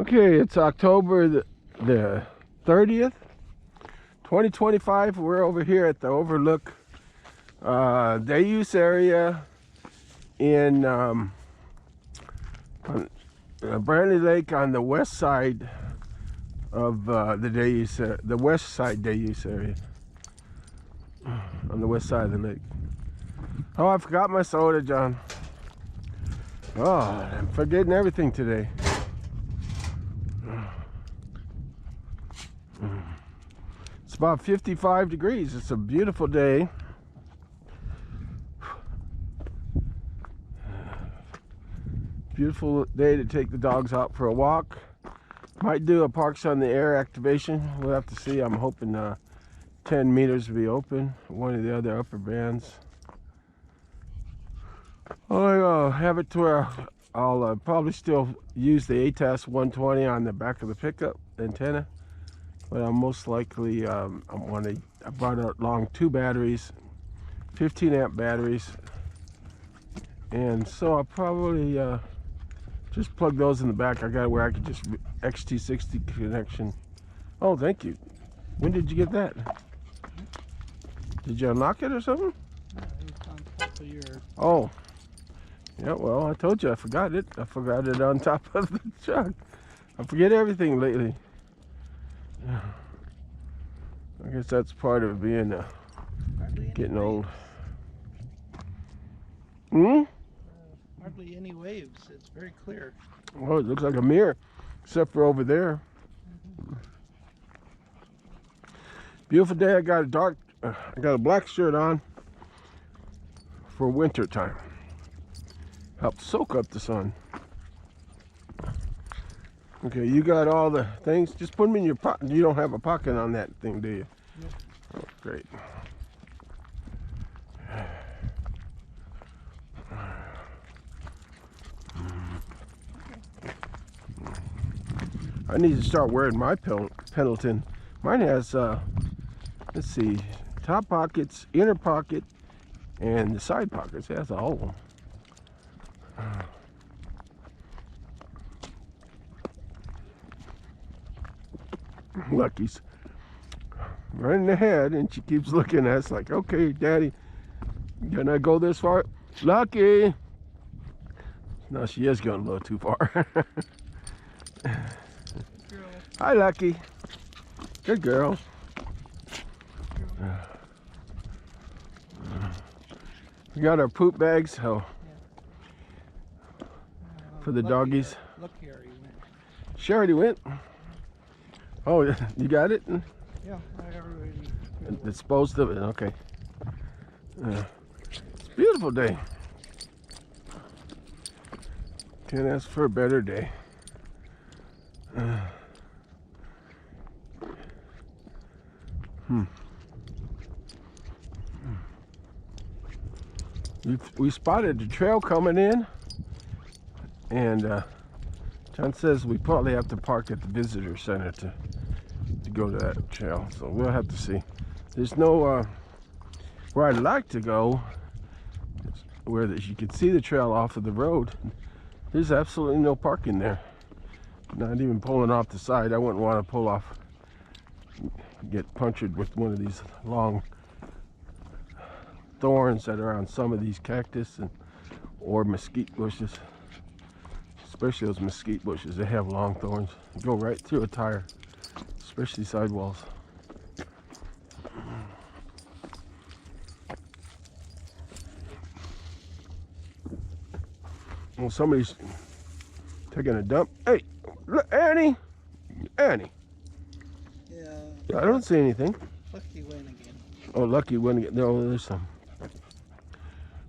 Okay, it's October the 30th, 2025. We're over here at the Overlook day use area in Brantley Lake on the west side of the day use, the west side day use area. On the west side of the lake. Oh, I forgot my soda, John. Oh, I'm forgetting everything today. It's about 55 degrees. It's a beautiful day. Beautiful day to take the dogs out for a walk. Might do a Parks on the Air activation. We'll have to see. I'm hoping 10 meters will be open. One of the other upper bands. I'll have it to where I'll probably still use the ATAS 120 on the back of the pickup antenna. But I'm most likely, I brought along 2 batteries, 15 amp batteries. And so I'll probably just plug those in the back. I got it where I could just XT60 connection. Oh, thank you. When did you get that? Did you unlock it or something? Yeah, it was on top of your... Oh. Yeah, well, I told you I forgot it. I forgot it on top of the truck. I forget everything lately. I guess that's part of being getting old. Hardly any waves. It's very clear. Oh, it looks like a mirror, except for over there. Beautiful day. I got a black shirt on for winter time. Help soak up the sun. Okay, you got all the things. Just put them in your pocket. You don't have a pocket on that thing, do you? Nope. Oh, great. I need to start wearing my Pendleton. Mine has, let's see, top pockets, inner pocket, and the side pockets. It has all of them. Lucky's running ahead, and she keeps looking at us like, okay, Daddy, can I go this far? Lucky! No, she is going a little too far. Hi, Lucky. Good girl. We got our poop bags for the doggies. Lucky already went. She already went? Oh, you got it? Yeah, I already Disposed of it, okay. It's a beautiful day. Can't ask for a better day. We spotted the trail coming in, and John says we probably have to park at the visitor center to go to that trail, so we'll have to see. There's no where I'd like to go, where you can see the trail off of the road. There's absolutely no parking there. Not even pulling off the side. I wouldn't want to pull off, get punctured with one of these long thorns that are on some of these cactus or mesquite bushes. Especially those mesquite bushes, they have long thorns. They go right through a tire, especially sidewalls. Well, somebody's taking a dump. Hey, look, Annie! Annie! Yeah. I don't see anything. Lucky went again. Oh, Lucky went again. No, there's some.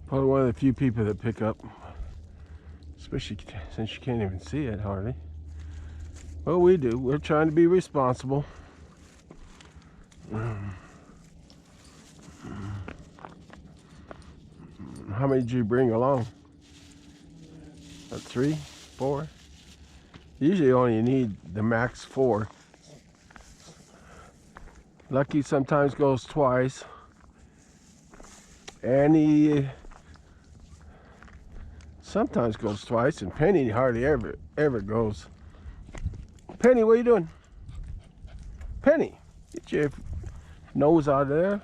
Probably one of the few people that pick up. Especially since you can't even see it hardly. Well, we do. We're trying to be responsible. How many did you bring along? About 3, 4? Usually only you need the max 4. Lucky sometimes goes twice. Annie sometimes goes twice, and Penny hardly ever goes. Penny, what are you doing? Penny, get your nose out of there.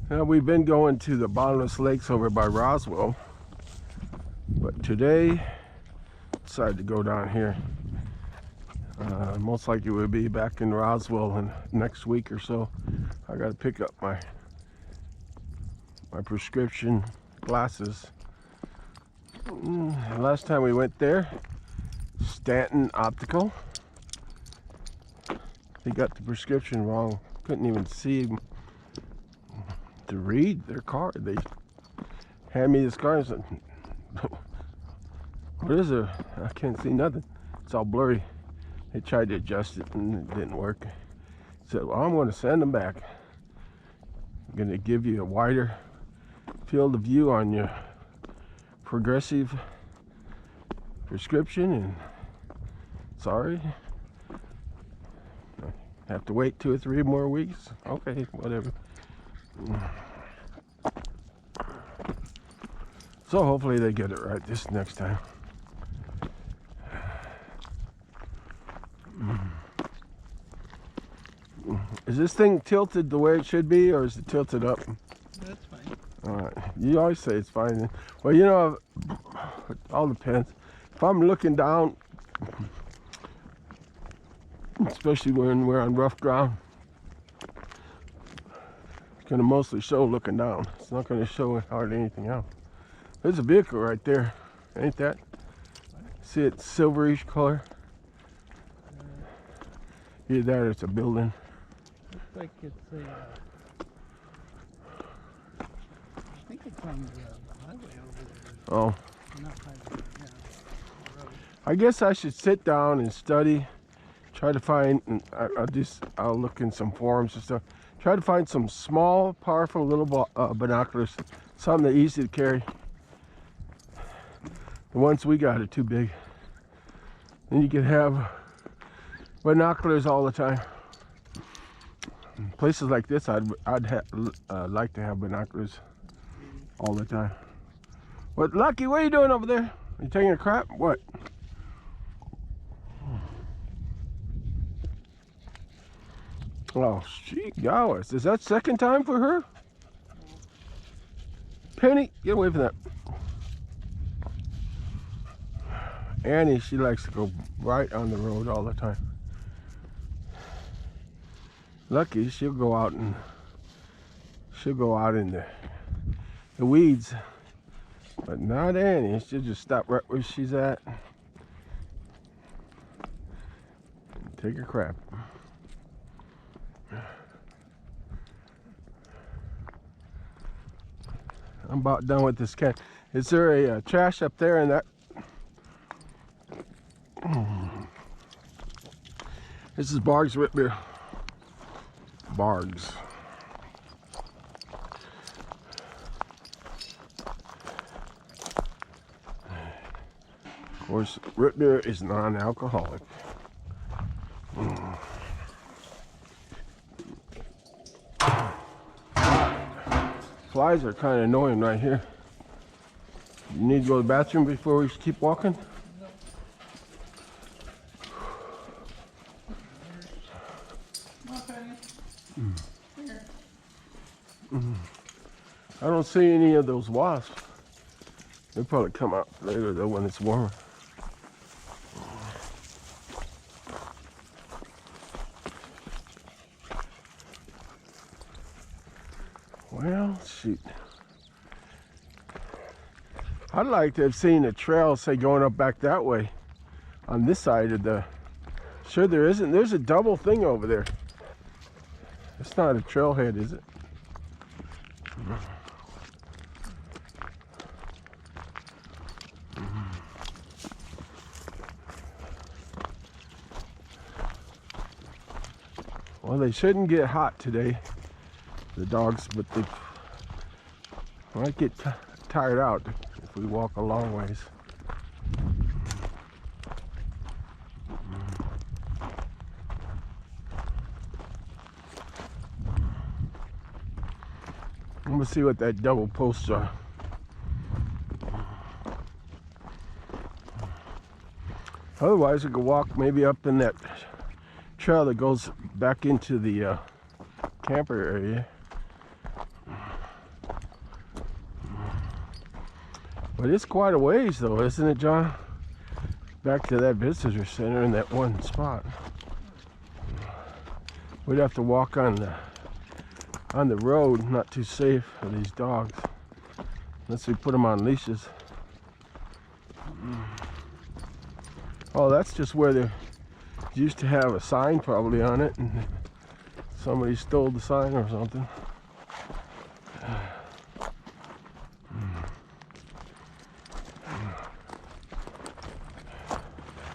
Now, we've been going to the bottomless lakes over by Roswell, but today decided to go down here. Most likely we'll be back in Roswell in next week or so. I got to pick up my prescription glasses. Last time we went there, Stanton Optical, they got the prescription wrong. Couldn't even see to read their card. They hand me this card and said, "What is it? I can't see nothing. It's all blurry." They tried to adjust it and it didn't work. Said, "Well, I'm going to send them back. I'm going to give you a wider field of view on your progressive prescription, and sorry, I have to wait 2 or 3 more weeks." Okay, whatever. So hopefully they get it right this next time. Is this thing tilted the way it should be, or is it tilted up? That's fine. All right. You always say it's fine. Well, you know, it all depends. If I'm looking down, especially when we're on rough ground, it's going to mostly show looking down. It's not going to show hardly anything else. There's a vehicle right there. Ain't that? See it, silverish color? Either that or it's a building. Looks like it's a. I think it's on the highway over there. Oh. Not highway, yeah. The road. I guess I should sit down and study. Try to find, I'll look in some forums and stuff. Try to find some small, powerful little binoculars. Something that's easy to carry. The ones we got are too big. Then you can have binoculars all the time. In places like this, I'd like to have binoculars all the time. What, Lucky? What are you doing over there? Are you taking a crap? What? Oh, she goes. Is that second time for her? Penny, get away from that. Annie, she likes to go right on the road all the time. Lucky, she'll go out in the weeds, but not Annie. She'll just stop right where she's at and take a crap. I'm about done with this can. Is there a trash up there in that? This is Barg's root beer. Barg's. Of course, root beer is non-alcoholic. Flies are kind of annoying right here. You need to go to the bathroom before we keep walking? I don't see any of those wasps. They'll probably come out later though when it's warmer. Well, shoot. I'd like to have seen a trail, say, going up back that way on this side of the... Sure there isn't. There's a double thing over there. It's not a trailhead, is it? Well, they shouldn't get hot today, the dogs, but they might get tired out if we walk a long ways. I'm gonna see what that double posts are. Otherwise, we could walk maybe up in that trail that goes back into the camper area. But it's quite a ways though, isn't it, John? Back to that visitor center in that one spot. We'd have to walk on the road, not too safe for these dogs, unless we put them on leashes. Oh, that's just where they used to have a sign probably on it, and somebody stole the sign or something.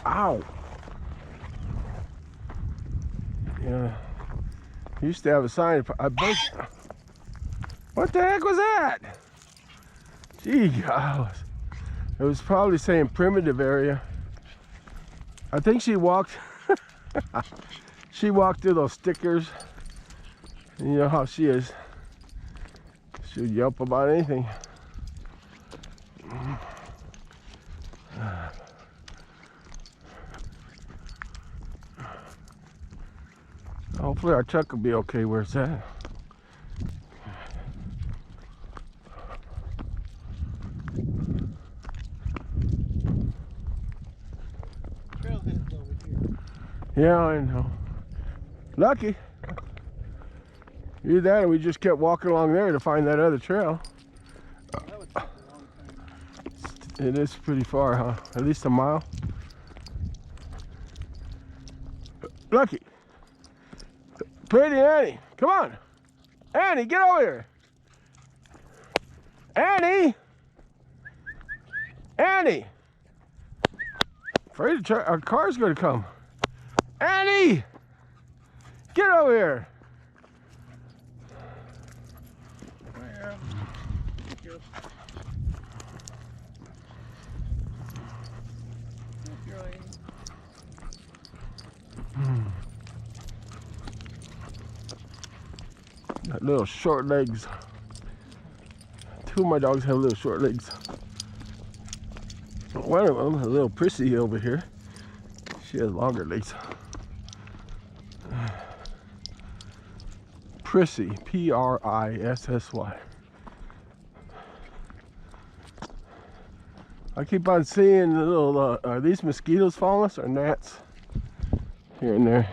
Ow! Yeah, used to have a sign. I bet. What the heck was that? Gee, gosh. It was probably saying primitive area. I think she walked. She walked through those stickers. And you know how she is. She would yelp about anything. Hopefully our truck will be okay where it's at. Trailhead's over here. Yeah, I know. Lucky. Either that or we just kept walking along there to find that other trail. That would take a long time. It is pretty far, huh? At least a mile. Lucky. Pretty Annie, come on. Annie, get over here. Annie. Annie. Afraid our car's gonna come. Annie, get over here. Well, thank you. Thank you, Elaine. Got little short legs. Two of my dogs have little short legs. One of them, a little Prissy over here, she has longer legs. Prissy, Prissy. I keep on seeing the little, are these mosquitoes following us or gnats? Here and there.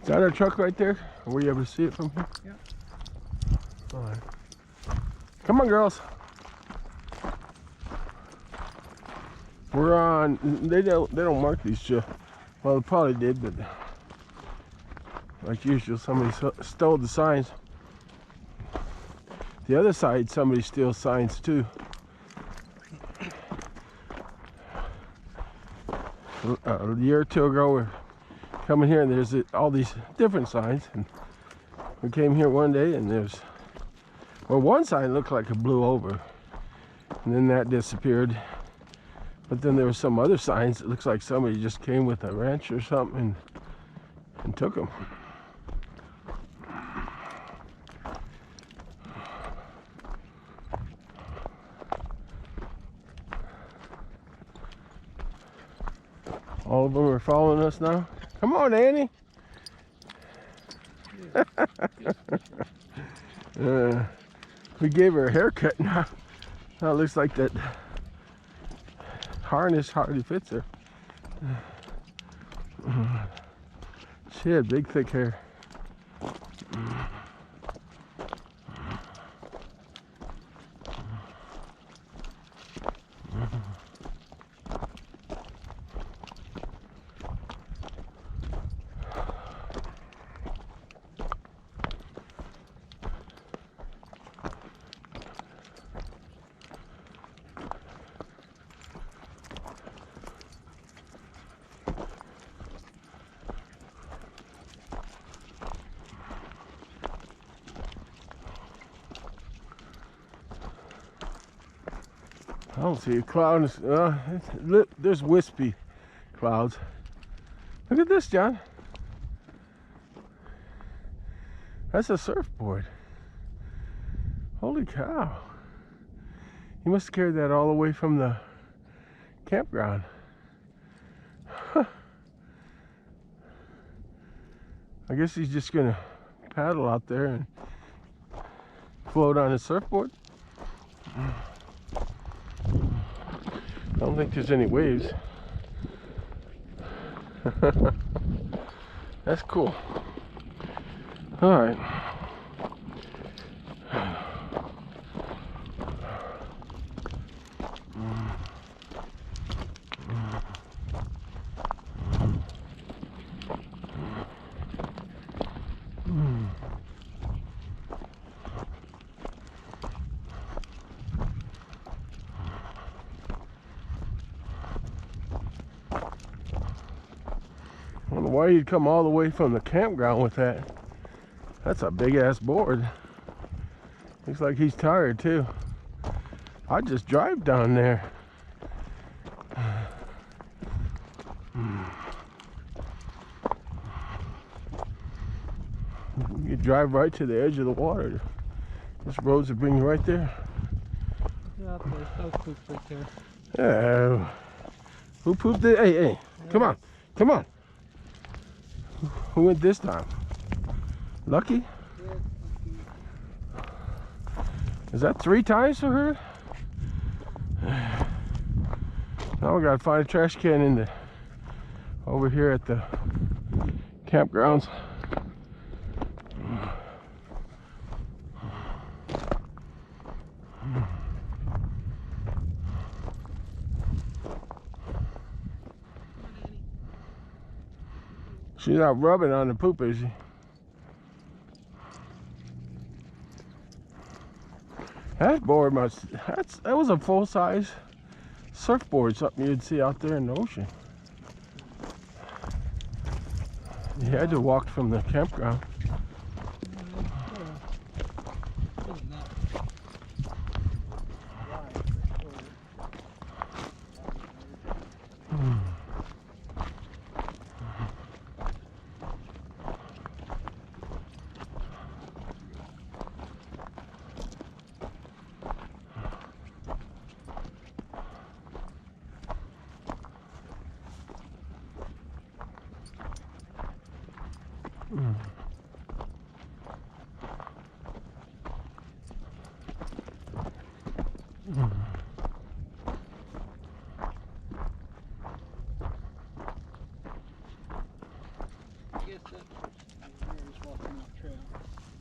Is that our truck right there? Were you able to see it from here? Yeah. All right. Come on, girls. We're on. They don't mark these. Well, they probably did, but like usual, somebody stole the signs. The other side, somebody steals signs too. A year or two ago, we're coming here and there's all these different signs, and we came here one day and there's, well, one sign looked like it blew over and then that disappeared, but then there were some other signs. It looks like somebody just came with a wrench or something and took them. All of them are following us now. Come on, Annie. We gave her a haircut now. Now it looks like that harness hardly fits her. She had big, thick hair. I don't see a cloud. There's wispy clouds. Look at this, John. That's a surfboard. Holy cow. He must have carried that all the way from the campground. Huh. I guess he's just gonna paddle out there and float on his surfboard. I don't think there's any waves. That's cool. All right. I don't know why you'd come all the way from the campground with that. That's a big ass board. Looks like he's tired too. I'd just drive down there. You could drive right to the edge of the water. This roads will bring you right there. Yeah, there's no poop right there. Yeah. Who pooped it? Hey, hey, come on, come on. Who went this time? Lucky? Is that 3 times for her? Now we gotta find a trash can in the over here at the campgrounds. She's not rubbing on the poop, is she? That board that was a full-size surfboard, something you'd see out there in the ocean. You had to walk from the campground.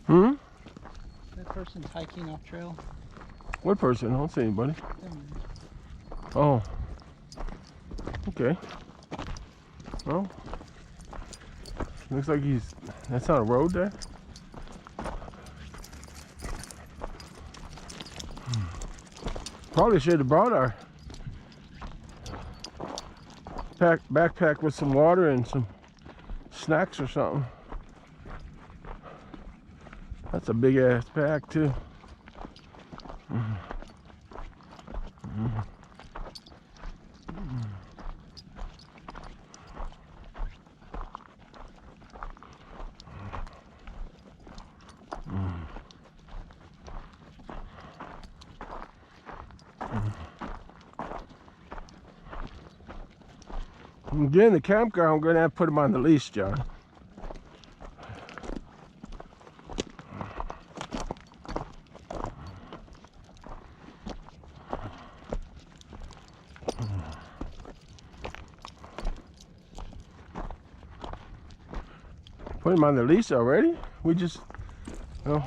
Hmm? That person's hiking off trail. What person? I don't see anybody. Oh. Okay. Well, looks like that's not a road there. Probably should have brought our backpack with some water and some snacks or something. That's a big ass pack too. Again, the campground, I'm going to have to put them on the leash, John. Put him on the leash already? We just, oh,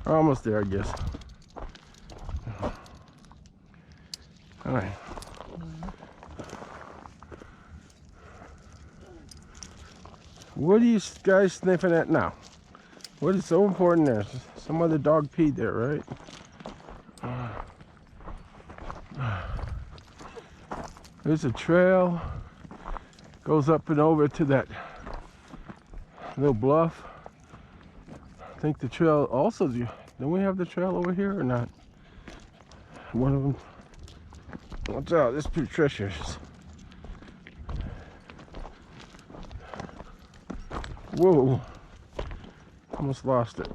we're almost there, I guess. All right. What are you guys sniffing at now? What is so important there? Some other dog peed there, right? There's a trail. Goes up and over to that little bluff. I think the trail also, don't we have the trail over here or not? One of them. Watch out, this is pretty treacherous. Whoa, almost lost it.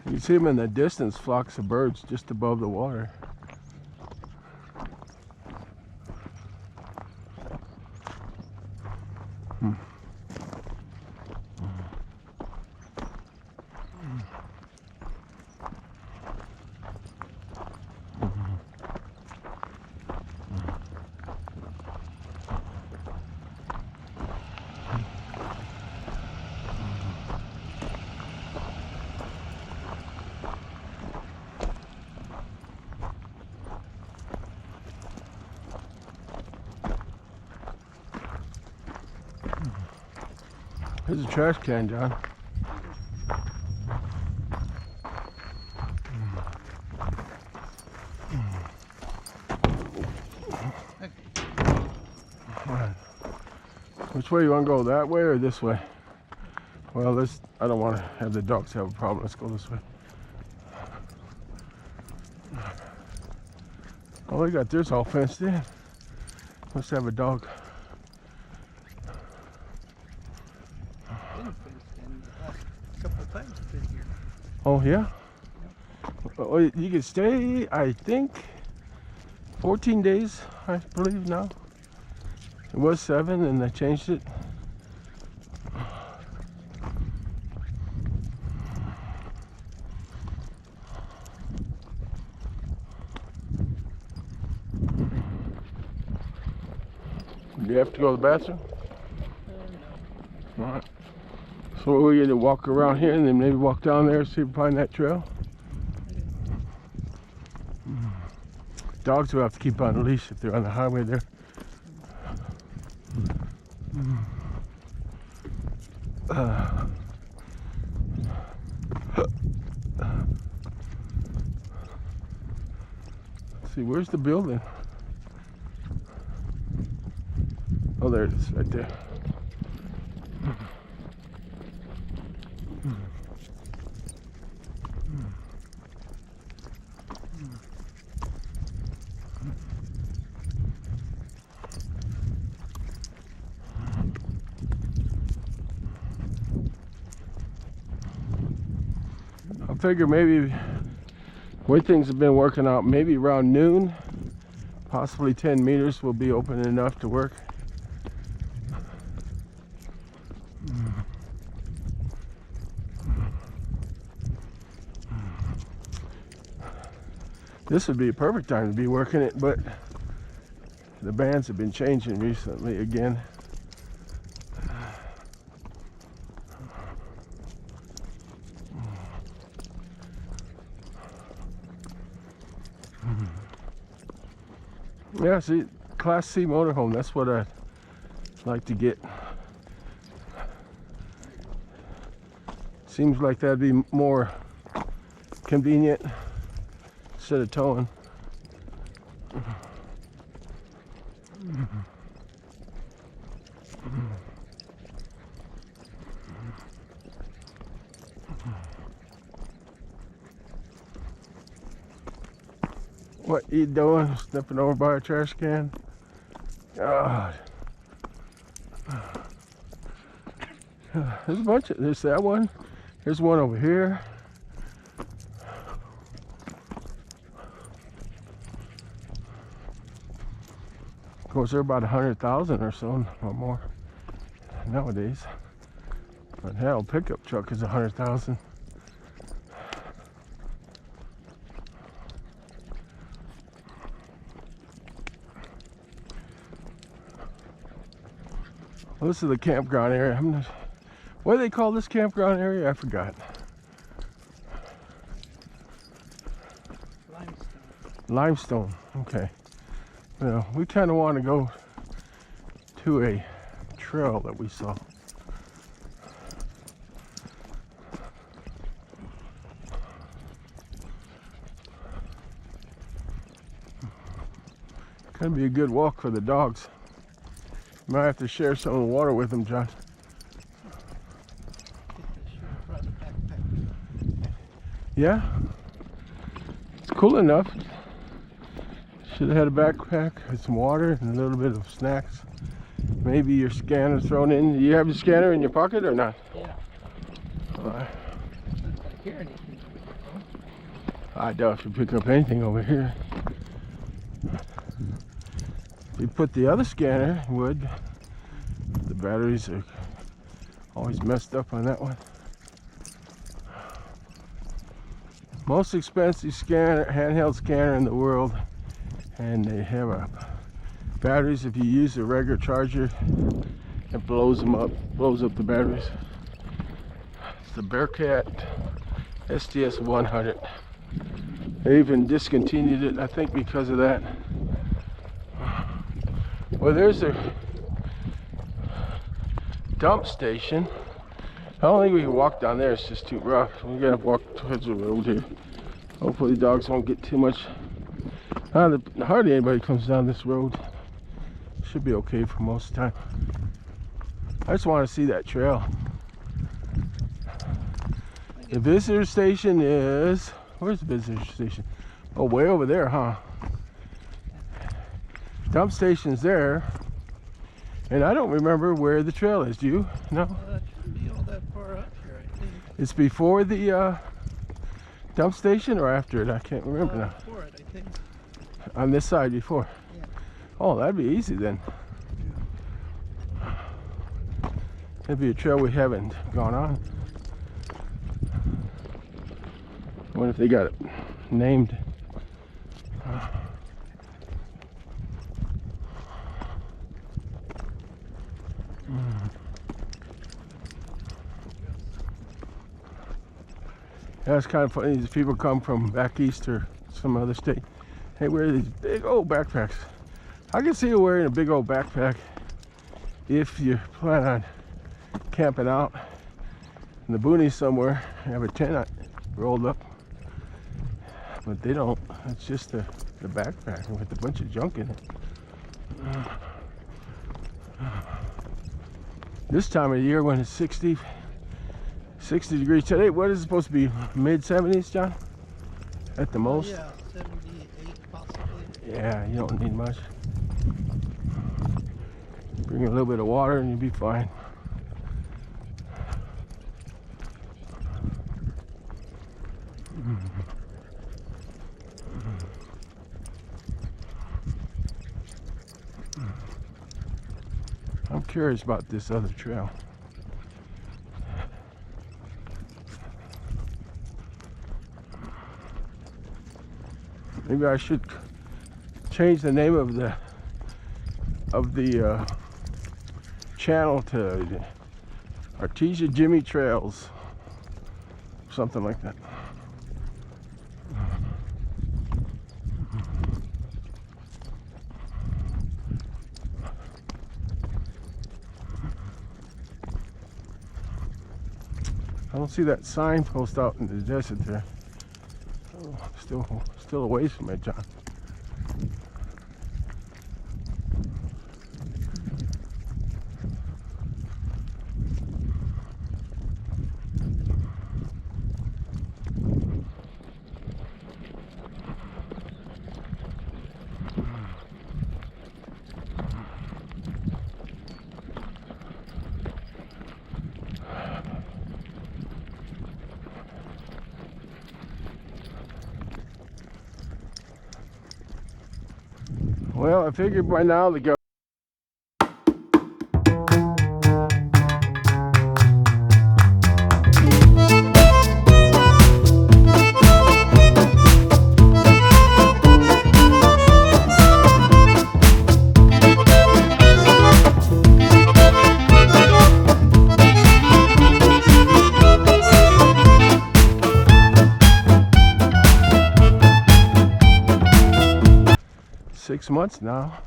You see them in the distance, flocks of birds just above the water. There's a trash can, John. Which way you want to go? That way or this way? Well, I don't want to have the dogs have a problem. Let's go this way. Oh, look at this, all fenced in. Must have a dog. Oh yeah? Oh, you can stay, I think, 14 days, I believe now. It was 7 and they changed it. Do you have to go to the bathroom? No. All right. So we're going to walk around here and then maybe walk down there, see if we find that trail. Dogs will have to keep on a leash if they're on the highway there. Let's see, where's the building? Oh, there it is, right there. I figure maybe the way things have been working out, maybe around noon, possibly 10 meters will be open enough to work. This would be a perfect time to be working it, but the bands have been changing recently again. Yeah, see, Class C motorhome, that's what I'd like to get. Seems like that'd be more convenient instead of towing. What you doing? Stepping over by a trash can? God. There's a bunch of, there's that one. There's one over here. Of course, they're about 100,000 or so, or more nowadays. But hell, pickup truck is 100,000. Well, this is the campground area. What do they call this campground area? I forgot. Limestone. Okay. Well, we kind of want to go to a trail that we saw. Gonna be a good walk for the dogs. Might have to share some of the water with them, John. Yeah, it's cool enough. Should have had a backpack with some water and a little bit of snacks. Maybe your scanner thrown in. Do you have your scanner in your pocket or not? Yeah. I doubt if you pick up anything over here. If you put the other scanner, you would. The batteries are always messed up on that one. Most expensive scanner, handheld scanner in the world, and they have batteries. If you use a regular charger, it blows them up, blows up the batteries. It's the Bearcat STS 100. They even discontinued it, I think, because of that. Well, there's a dump station. I don't think we can walk down there, it's just too rough. We gotta walk towards the road here. Hopefully the dogs won't get too much. Hardly anybody comes down this road. Should be okay for most of the time. I just want to see that trail. The visitor station is, where's the visitor station? Oh, way over there, huh? Dump station's there. And I don't remember where the trail is. Do you? No? It shouldn't be all that far up here, I think. It's before the dump station or after it? I can't remember now. Before it, I think. On this side before? Yeah. Oh, that'd be easy then. That'd be a trail we haven't gone on. I wonder if they got it named. Yeah, it's kind of funny. These people come from back east or some other state. They wear these big old backpacks. I can see you wearing a big old backpack if you plan on camping out in the boonies somewhere, have a tent rolled up. But they don't. It's just the backpack with a bunch of junk in it. This time of year when it's 60 degrees today, what is it supposed to be? Mid-70s, John? At the most? Yeah, 78 possibly. Yeah, you don't need much. Bring a little bit of water and you'll be fine. I'm curious about this other trail. Maybe I should change the name of the channel to Artesia Jimmy Trails, something like that. I don't see that signpost out in the desert there. Oh, still a ways from it, John. Well, I figured by now the go. 6 months now.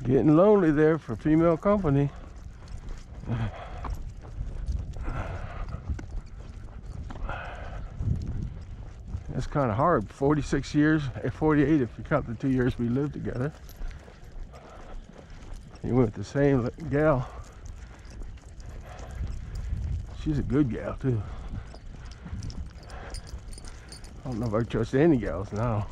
Getting lonely there for female company. It's kind of hard. 46 years, 48 if you count the 2 years we lived together. You went with the same gal. She's a good gal too. I don't know if I trust any gals now.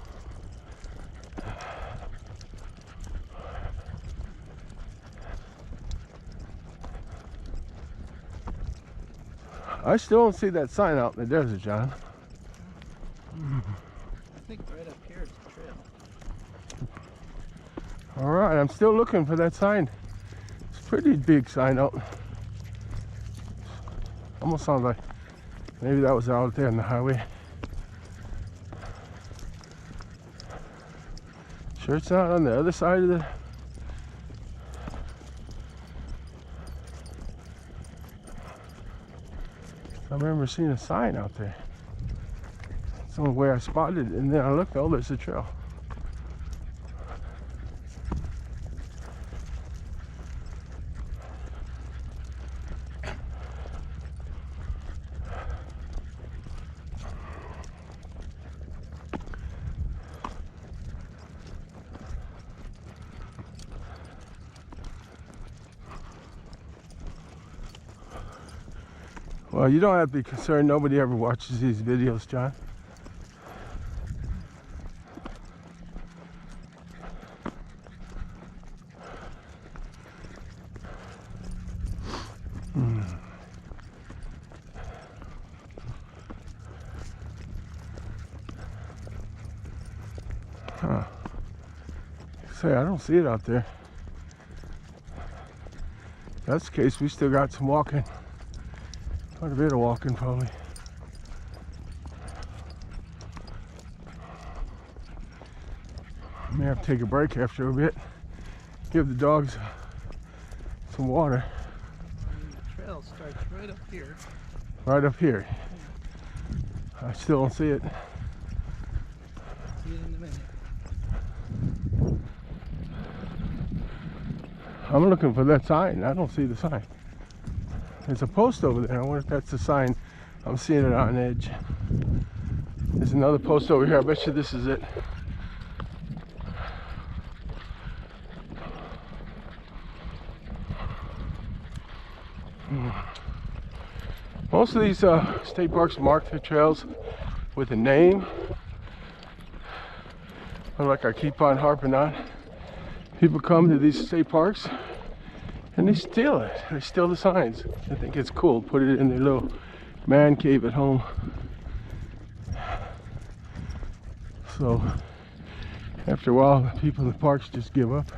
I still don't see that sign out in the desert, John. I think right up here is the trail. All right, I'm still looking for that sign. It's a pretty big sign out. Almost sounds like maybe that was out there on the highway. Sure it's not on the other side of the... I remember seeing a sign out there. Somewhere I spotted it, and then I looked, oh, there's a trail. Well, you don't have to be concerned. Nobody ever watches these videos, John. Huh. Say, I don't see it out there. If that's the case, we still got some walking. Quite a bit of walking, probably. May have to take a break after a bit. Give the dogs some water. The trail starts right up here. Right up here. I still don't see it. See it in a minute. I'm looking for that sign. I don't see the sign. There's a post over there. I wonder if that's the sign. I'm seeing it on edge. There's another post over here. I bet you this is it. Most of these state parks mark their trails with a name. But like I keep on harping on, people come to these state parks and they steal it. They steal the signs. They think it's cool. Put it in their little man cave at home. So after a while, the people in the parks just give up.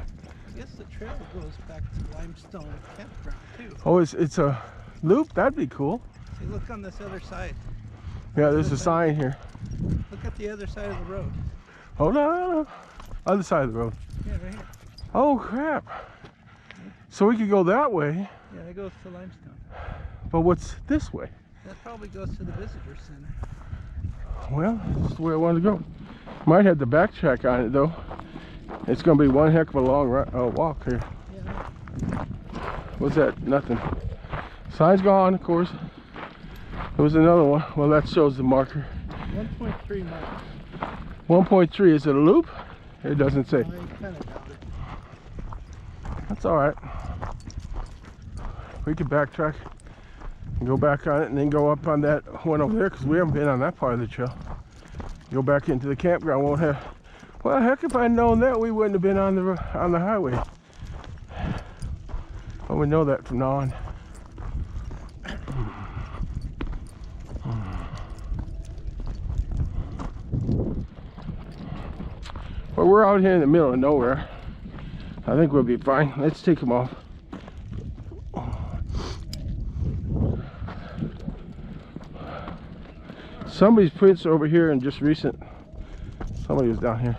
I guess the trail goes back to limestone campground too. Oh, it's a loop? That'd be cool. See, look on this other side. Yeah, there's a sign here. Look at the other side of the road. Hold on. Other side of the road. Yeah, right here. Oh, crap. So we could go that way. Yeah, it goes to limestone. But what's this way? That probably goes to the visitor center. Well, that's the way I wanted to go. Might have to backtrack on it, though. It's going to be one heck of a long walk here. Yeah. What's that? Nothing. Sign's gone, of course. There was another one. Well, that shows the marker. 1.3 miles. 1.3. Is it a loop? It doesn't say. I kind of doubt it. That's all right. We could backtrack and go back on it and then go up on that one over there because we haven't been on that part of the trail. Go back into the campground. Won't have. Well, heck, if I'd known that, we wouldn't have been on the highway. But we know that from now on. But we're out here in the middle of nowhere. I think we'll be fine. Let's take them off. Somebody's prints over here and just recent. Somebody was down here.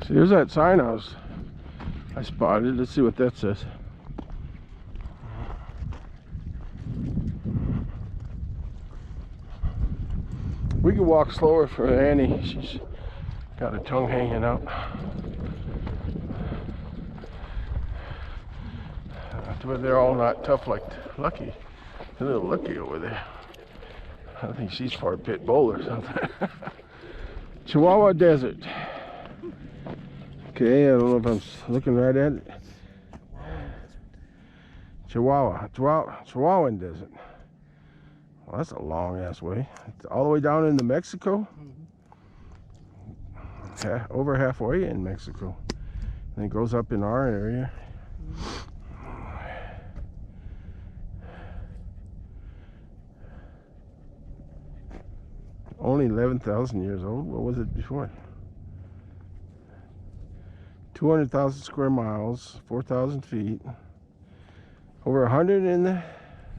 See, there's that sign I spotted. Let's see what that says. We could walk slower for Annie. She's got her tongue hanging out. But they're all not tough like Lucky. A little Lucky over there. I think she's for a pit bull or something. Chihuahua Desert. Okay, I don't know if I'm looking right at it. Chihuahuan Desert. Well, that's a long ass way. It's all the way down into Mexico. Yeah, over halfway in Mexico. And it goes up in our area. Only 11,000 years old. What was it before? 200,000 square miles, 4,000 feet. Over 100 in the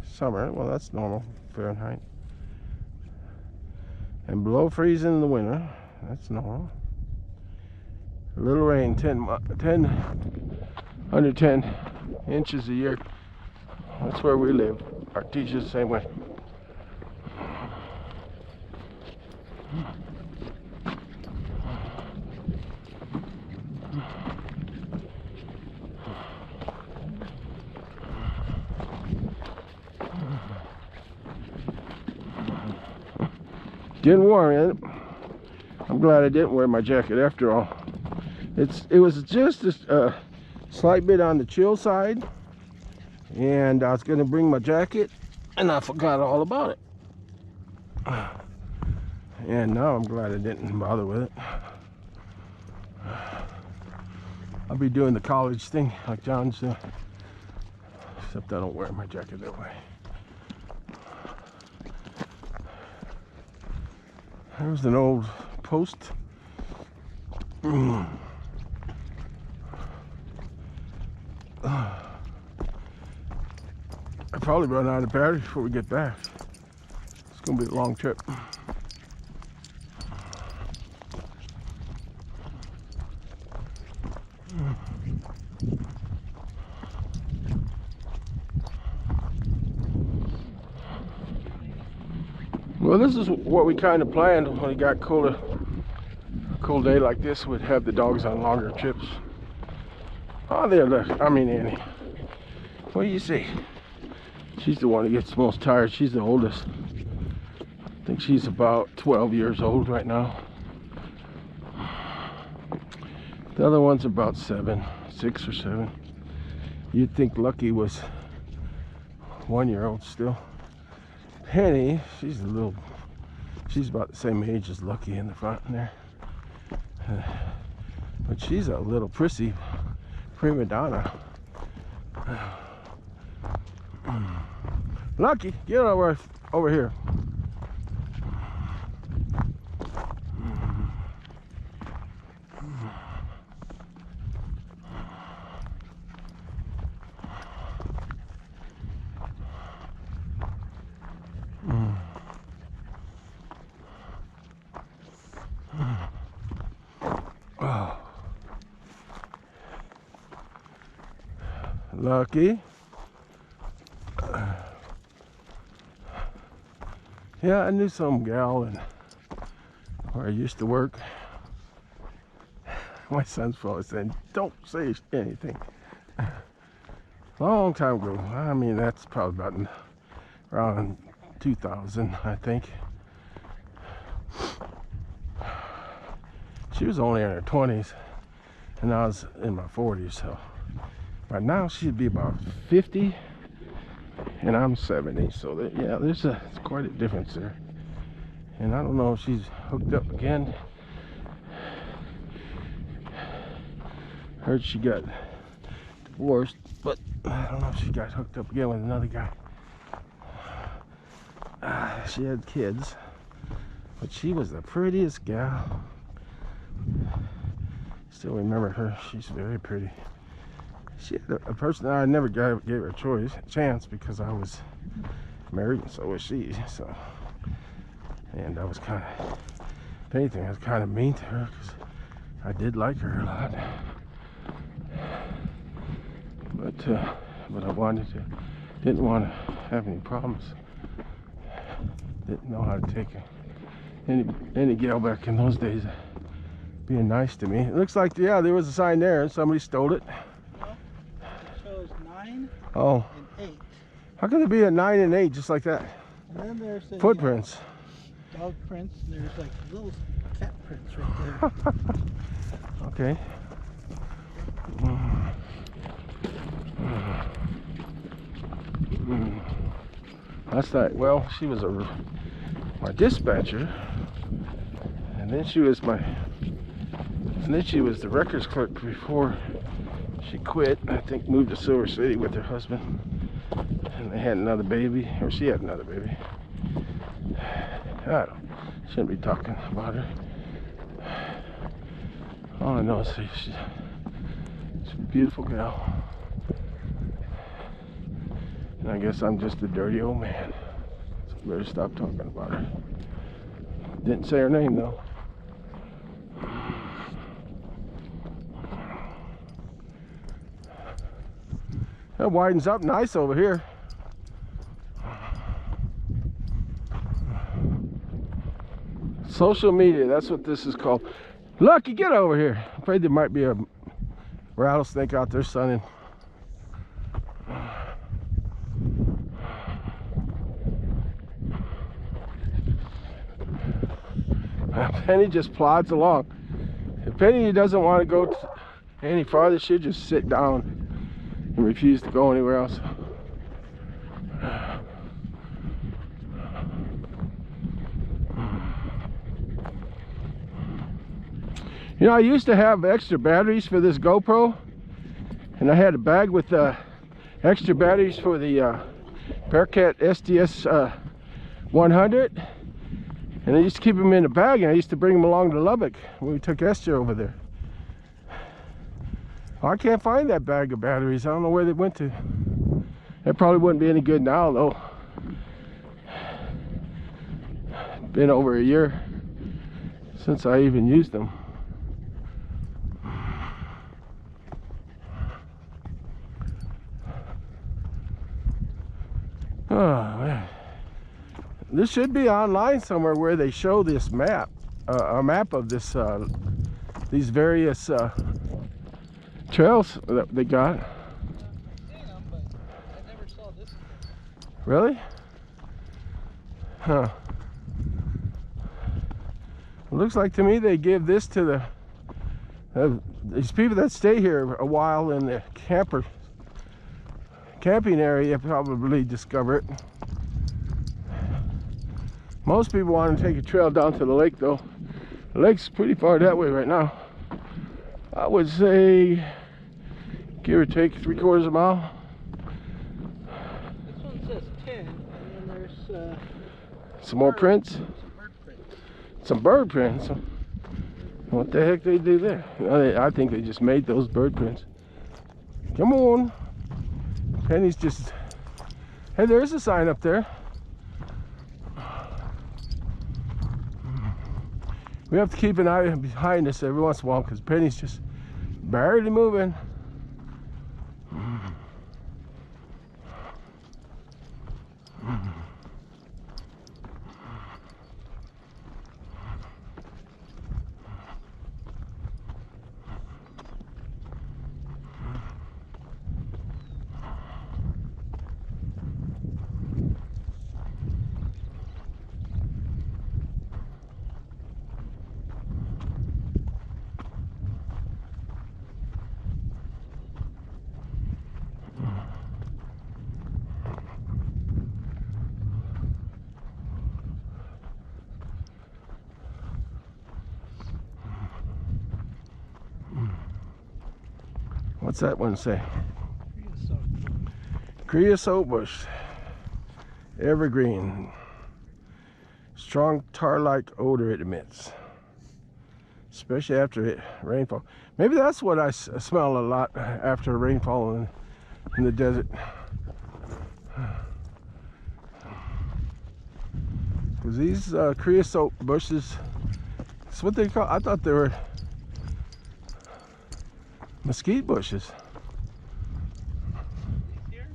summer. Well, that's normal, Fahrenheit. And below freezing in the winter. That's normal. A little rain, under 10 inches a year. That's where we live. Our teacher's the same way. Getting warm, isn't it? I'm glad I didn't wear my jacket after all. It was just a slight bit on the chill side, and I was going to bring my jacket, and I forgot all about it. And now I'm glad I didn't bother with it. I'll be doing the college thing like John's doing, except I don't wear my jacket that way. There's an old post. I probably run out of battery before we get back. It's gonna be a long trip. Well, this is what we kind of planned when it got colder. A cold day like this would have the dogs on longer trips. Oh, there, look. I mean, Annie. What do you see? She's the one who gets the most tired. She's the oldest. I think she's about 12 years old right now. The other one's about 6 or 7. You'd think Lucky was 1-year-old still. Penny, she's about the same age as Lucky in the front there. But she's a little prissy prima donna. Lucky, get over here. Lucky. Yeah, I knew some gal where I used to work. My son's probably saying, don't say anything. Long time ago. I mean, that's probably about around 2000, I think. She was only in her 20s, and I was in my 40s, so by now she'd be about 50, and I'm 70, so yeah, there's quite a difference there. And I don't know if she's hooked up again. Heard she got divorced, but I don't know if she got hooked up again with another guy. She had kids, but she was the prettiest gal. Still remember her. She's very pretty. She had a person I never gave her a chance because I was married, and so was she. So, and I was kind of, if anything, I was kind of mean to her because I did like her a lot. But I didn't want to have any problems. Didn't know how to take any gal back in those days being nice to me. It looks like, yeah, there was a sign there and somebody stole it. Well, it shows 9 Oh. and 8. How can there be a 9 and 8 just like that? And then there's the Footprints. Dog prints, and there's like little cat prints right there. Okay. Last night, well, she was my dispatcher, and then she was the records clerk before she quit. I think moved to Silver City with her husband, and they had another baby, or she had another baby. Shouldn't be talking about her. All I know is she's a beautiful gal. And I guess I'm just a dirty old man. So I better stop talking about her. Didn't say her name though. That widens up nice over here. Social media, that's what this is called. Lucky, get over here. I'm afraid there might be a rattlesnake out there sunning. Penny just plods along. If Penny doesn't want to go any farther, she'll just sit down and refuse to go anywhere else. You know, I used to have extra batteries for this GoPro, and I had a bag with extra batteries for the Bearcat SDS 100, and I used to keep them in a bag, and I used to bring them along to Lubbock when we took Esther over there. Well, I can't find that bag of batteries. I don't know where they went to. That probably wouldn't be any good now, though. It's been over a year since I even used them. Oh man, this should be online somewhere where they show this map, a map of this, these various trails that they got. I've seen them, but I never saw this one. Really? Huh. It looks like to me they give this to these people that stay here a while in the camping area probably discover it. Most people want to take a trail down to the lake though. The lake's pretty far that way right now. I would say give or take 3/4 mile. This one says 10, and then there's Some more prints. some bird prints. Some bird prints. What the heck they do there? I think they just made those bird prints. Come on. Penny's just... Hey, there's a sign up there. We have to keep an eye behind us every once in a while because Penny's just barely moving. What's that one say? Creosote. Creosote bush. Evergreen. Strong tar-like odor it emits, especially after rainfall. Maybe that's what I smell a lot after rainfall in the desert. Because these creosote bushes, it's what they call, I thought they were mesquite bushes. These here?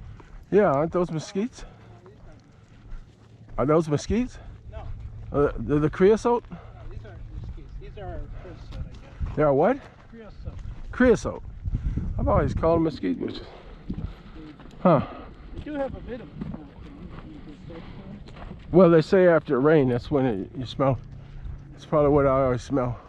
Yeah, aren't those mesquites? No, these aren't. Are those mesquites? No. They're the creosote? No, these aren't mesquites. These are creosote, I guess. They are what? Creosote. Creosote. I've always called them mesquite bushes. Huh. They do have a bit of a smell to them. Well, they say after rain, that's when you smell. It's probably what I always smell.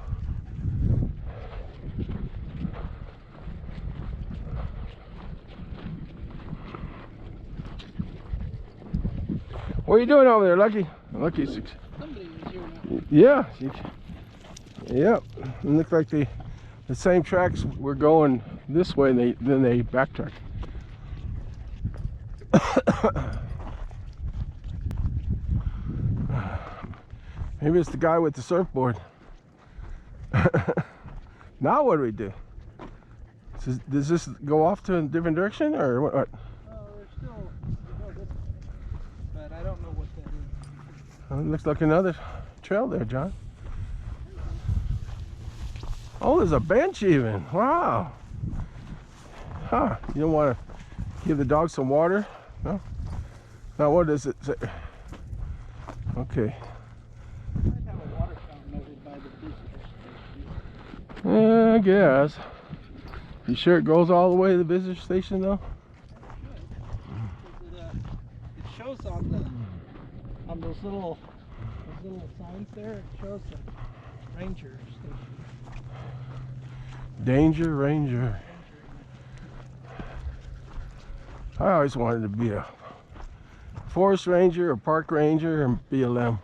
What are you doing over there, Lucky? Lucky's. Somebody is here now. Yeah. Yep. It looks like the same tracks were going this way, and then they backtracked. Maybe it's the guy with the surfboard. Now what do we do? Does this go off to a different direction, or what? Oh, there's still this way, but I don't know what that is. Oh, it looks like another trail there, John. Oh, there's a bench even. Wow. Huh. You don't want to give the dog some water? No? Now what does it say? Okay. Might have a water fountain over by the visitor station. Yeah, I guess. You sure it goes all the way to the visitor station though? It shows on those little signs there. It shows the ranger station. Danger Ranger. I always wanted to be a forest ranger, a park ranger, and BLM.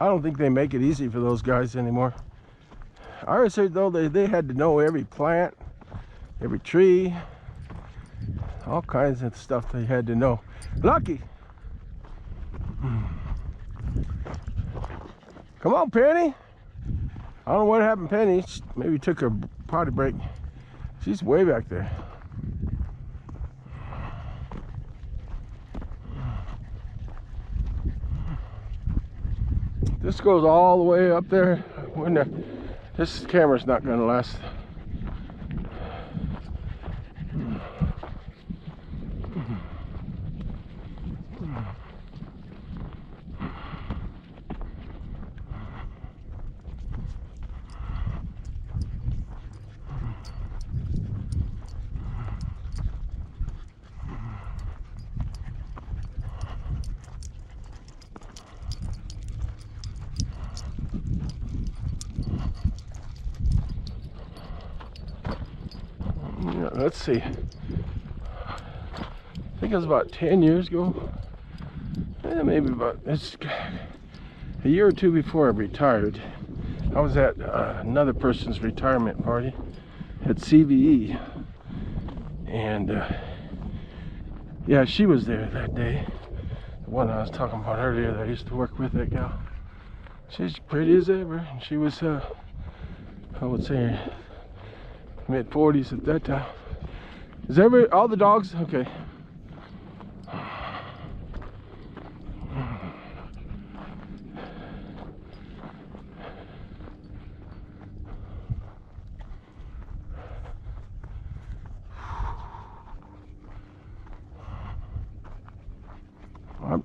I don't think they make it easy for those guys anymore. I always heard though they had to know every plant, every tree, all kinds of stuff they had to know. Lucky! Come on, Penny! I don't know what happened, Penny. She maybe took a potty break. She's way back there. This goes all the way up there. This camera's not going to last. Let's see. I think it was about 10 years ago. Maybe about it's a year or two before I retired. I was at another person's retirement party at CVE, and yeah, she was there that day. The one I was talking about earlier that I used to work with, that gal. She's pretty as ever, and she was I would say mid-40s at that time. Is all the dogs okay?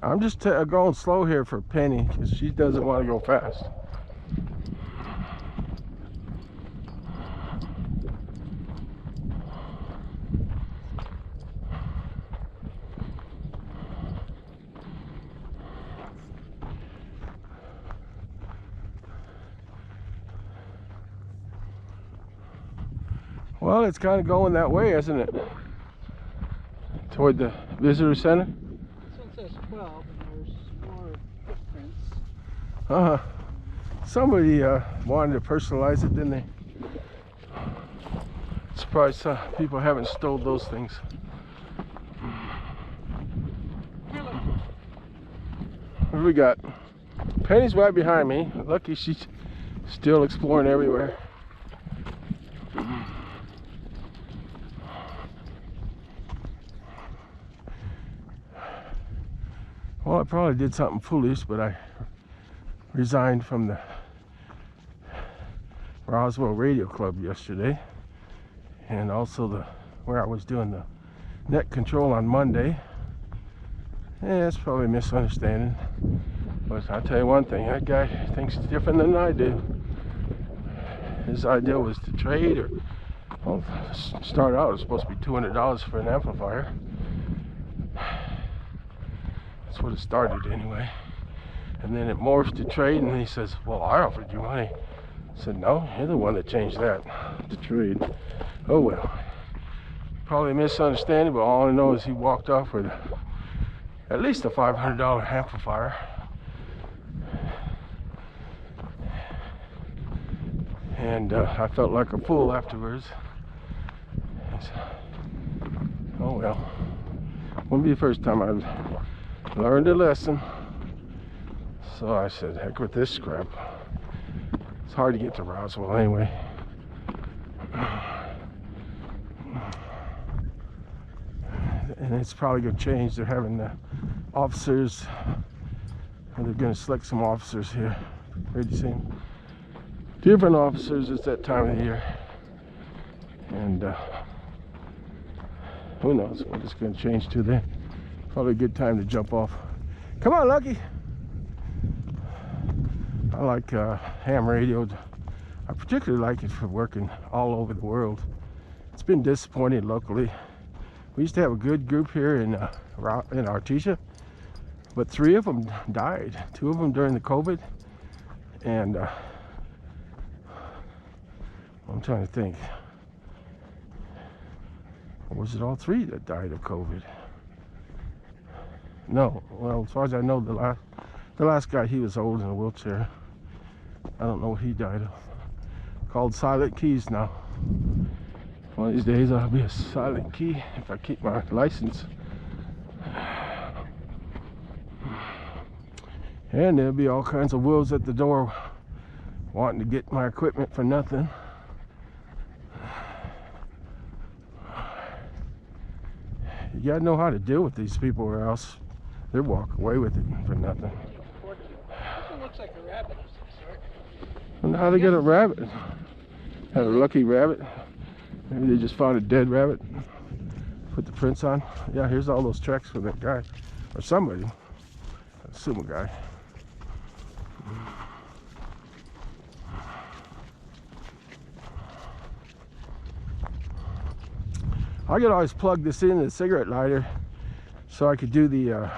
I'm just going slow here for Penny because she doesn't want to go fast. Well, it's kind of going that way, isn't it? Toward the visitor center. This one says 12, and there's more footprints. Uh-huh. Somebody wanted to personalize it, didn't they? Surprised people haven't stole those things. What do we got? Penny's right behind me. Lucky she's still exploring everywhere. Well, I probably did something foolish, but I resigned from the Roswell Radio Club yesterday, and also where I was doing the net control on Monday. Yeah, it's probably a misunderstanding, but I'll tell you one thing, that guy thinks different than I do. His idea was to trade, or well, start out, it was supposed to be $200 for an amplifier. That's what it started anyway. And then it morphed to trade, and he says, well, I offered you money. I said, no, you're the one that changed that to trade. Oh well. Probably a misunderstanding, but all I know is he walked off with at least a $500 amplifier. And I felt like a fool afterwards. Oh well. Won't be the first time I've learned a lesson. So I said, heck with this crap. It's hard to get to Roswell anyway. And it's probably going to change. They're having the officers, and they're going to select some officers here pretty soon. Different officers, it's that time of the year. And who knows what it's going to change to then. Probably a good time to jump off. Come on, Lucky. I like ham radio. I particularly like it for working all over the world. It's been disappointing locally. We used to have a good group here in Artesia, but 3 of them died. 2 of them during the COVID, and I'm trying to think. Or was it all 3 that died of COVID? No. Well, as far as I know, the last guy, he was old in a wheelchair. I don't know what he died of. Called Silent Keys now. One of these days I'll be a silent key if I keep my license. And there'll be all kinds of wolves at the door wanting to get my equipment for nothing. You gotta know how to deal with these people, or else they'll walk away with it for nothing. It looks like a rabbit of some sort. I wonder how they got a rabbit. Had a lucky rabbit. Maybe they just found a dead rabbit. Put the prints on. Yeah, here's all those tracks for that guy. Or somebody. I assume a guy. I could always plug this in the cigarette lighter so I could do the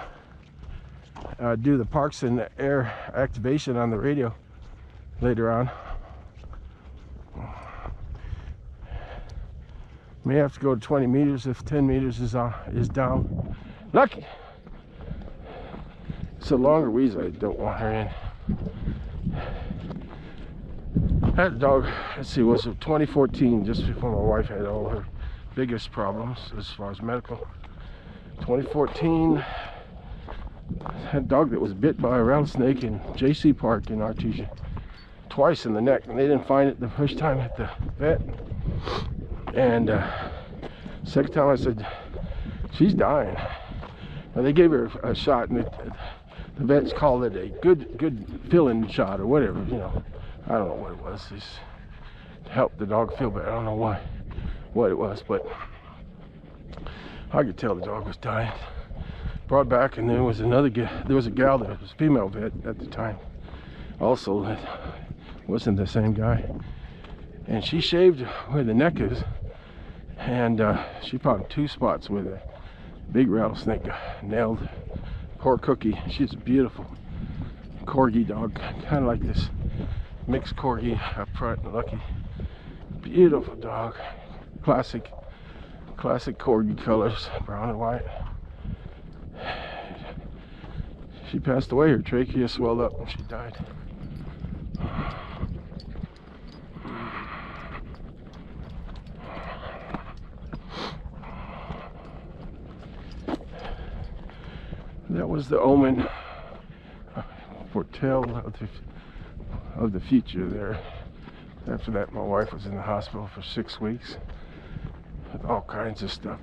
parks and air activation on the radio later on. May have to go to 20 meters if 10 meters is down. Lucky! It's a longer wheeze, I don't want her in. That dog, let's see, was it 2014, just before my wife had all her biggest problems as far as medical. 2014, had a dog that was bit by a rattlesnake in JC Park in Artesia. Twice in the neck, and they didn't find it the first time at the vet. And second time I said, she's dying. Well, they gave her a shot, and the vets called it a good fill-in shot or whatever, you know. I don't know what it was. It's to help the dog feel better. I don't know what it was, but I could tell the dog was dying. Brought back, and there was a gal that was a female vet at the time. Also, that wasn't the same guy. And she shaved where the neck is, and she found 2 spots where the big rattlesnake nailed. Poor Cookie, she's a beautiful corgi dog, kind of like this mixed corgi up front. Lucky, beautiful dog, classic corgi colors, brown and white. She passed away. Her trachea swelled up and she died. was the omen, foretell of the future there. After that, my wife was in the hospital for 6 weeks with all kinds of stuff.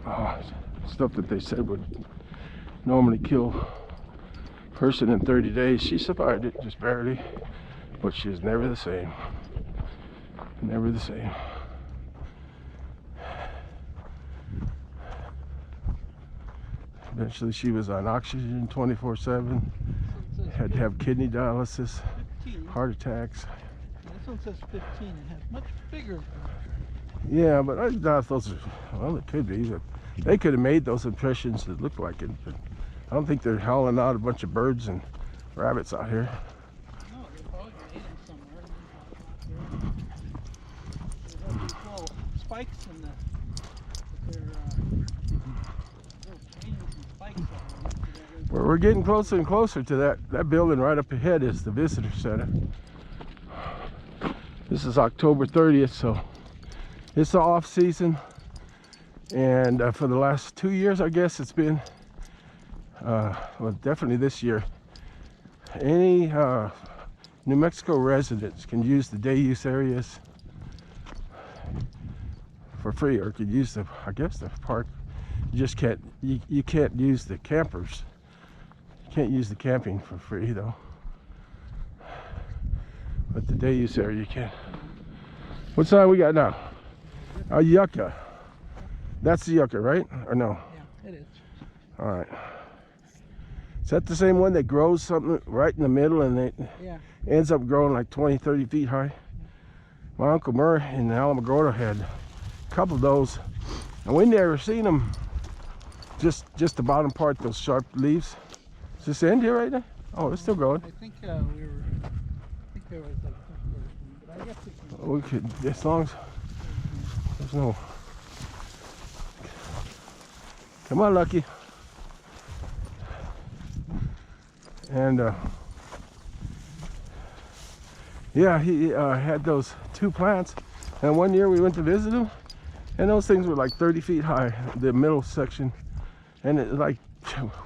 Stuff that they said would normally kill a person in 30 days. She survived it, just barely, but she was never the same. Never the same. Eventually she was on oxygen 24/7, had to have kidney dialysis, 15. heart attacks. This one says 15. It has much bigger. Yeah, but I doubt those are, well, it could be. They could have made those impressions that look like it, but I don't think they're hauling out a bunch of birds and rabbits out here. No, they probably made them somewhere. They have these little spikes in the, their little chains and spikes on them. We're getting closer and closer to that building right up ahead is the visitor center. This is October 30th, so it's the off season, and for the last 2 years, I guess it's been, well, definitely this year, any New Mexico residents can use the day use areas for free, or could use the, I guess, the park. You just can't, you can't use the campers. You can't use the camping for free though. But the day use area you can. What sign we got now? A yucca. That's the yucca, right? Or no? Yeah, it is. All right. Is that the same one that grows something right in the middle and it ends up growing like 20, 30 feet high? My Uncle Murray in Alamogordo had a couple of those, and we never seen them. Just the bottom part, those sharp leaves. Is this the end here right now? Oh, it's still growing. I think there was like some sort of thing, but I guess it can. We could, as long as there's no. Come on, Lucky. And yeah, he had those 2 plants, and one year we went to visit him, and those things were like 30 feet high, the middle section, and it, like,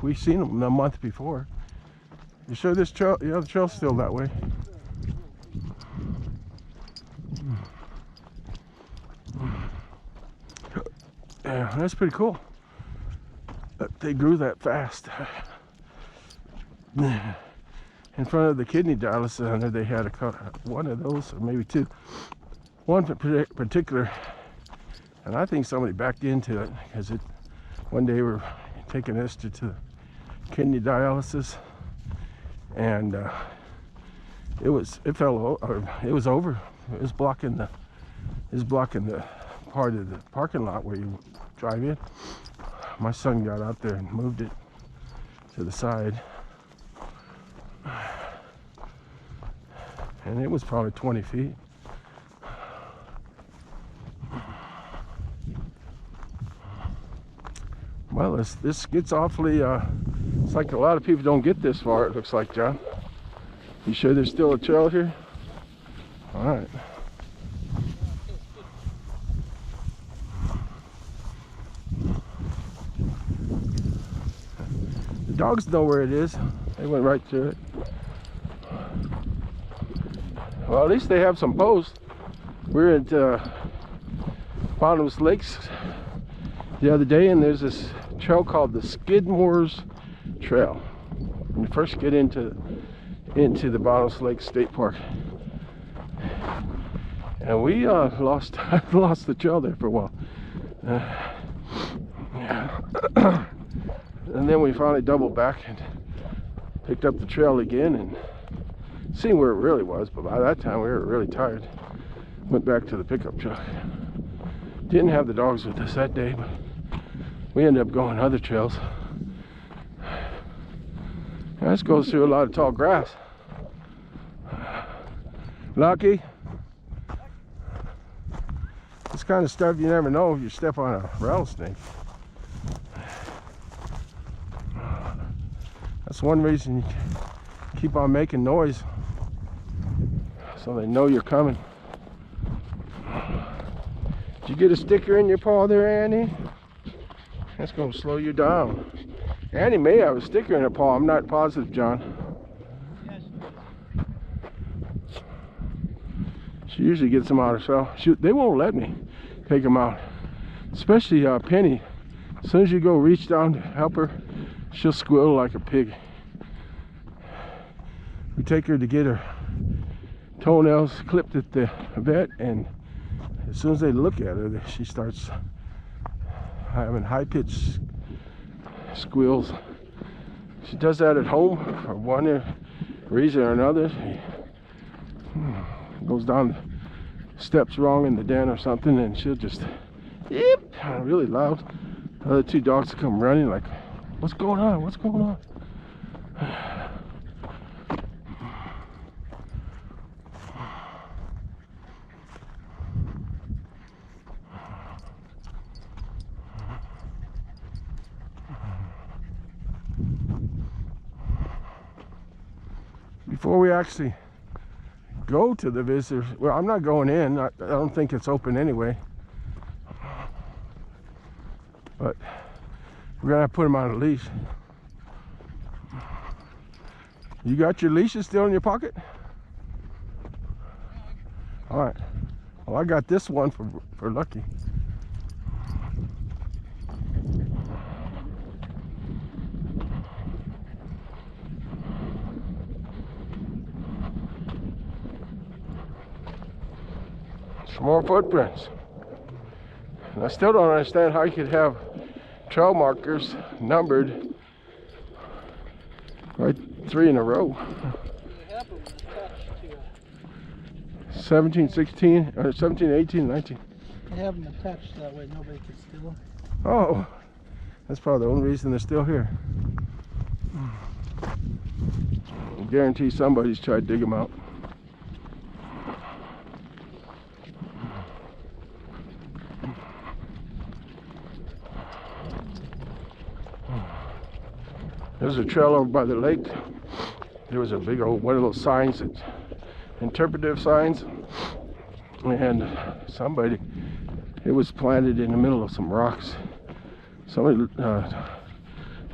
we've seen them a month before. You sure this trail, yeah, the trail's still that way? Yeah, that's pretty cool that they grew that fast. In front of the kidney dialysis center, they had one of those, or maybe 2. One in particular, and I think somebody backed into it because one day we were taking Esther to kidney dialysis, and it was over. It was blocking the part of the parking lot where you drive in. My son got out there and moved it to the side, and it was probably 20 feet. Well, this gets awfully, it's like a lot of people don't get this far, it looks like, John. You sure there's still a trail here? All right. The dogs know where it is. They went right to it. Well, at least they have some posts. We're at Bottomless Lakes the other day, and there's this trail called the Skidmore's Trail. When you first get into the Bottomless Lakes State Park, and we lost the trail there for a while. And then we finally doubled back and picked up the trail again and seen where it really was, but by that time we were really tired. Went back to the pickup truck. Didn't have the dogs with us that day, but we ended up going other trails. Now, this goes through a lot of tall grass. Lucky. This kind of stuff you never know if you step on a rattlesnake. That's one reason you keep on making noise, so they know you're coming. Did you get a sticker in your paw there, Annie? That's going to slow you down. Annie may have a sticker in her paw. I'm not positive, John. Yeah, She usually gets them out herself. They won't let me take them out. Especially Penny. As soon as you go reach down to help her, she'll squeal like a pig. We take her to get her toenails clipped at the vet, and as soon as they look at her, she starts having high-pitched squeals. She does that at home for one reason or another. She goes down the steps wrong in the den or something, and she'll just yip really loud. The other two dogs come running like, what's going on? What's going on? Before we actually go to the visitors, well, I'm not going in. I don't think it's open anyway. But we're gonna have to put him on a leash. You got your leashes still in your pocket? All right. Well, I got this one for Lucky. Some more footprints. And I still don't understand how you could have trail markers numbered right 3 in a row. 17, 16, or 17, 18, 19. They have them attached that way nobody can steal them. Oh, that's probably the only reason they're still here. I guarantee somebody's tried to dig them out. There's a trail over by the lake. There was a big old one of those signs, that interpretive signs, and somebody, it was planted in the middle of some rocks. Somebody,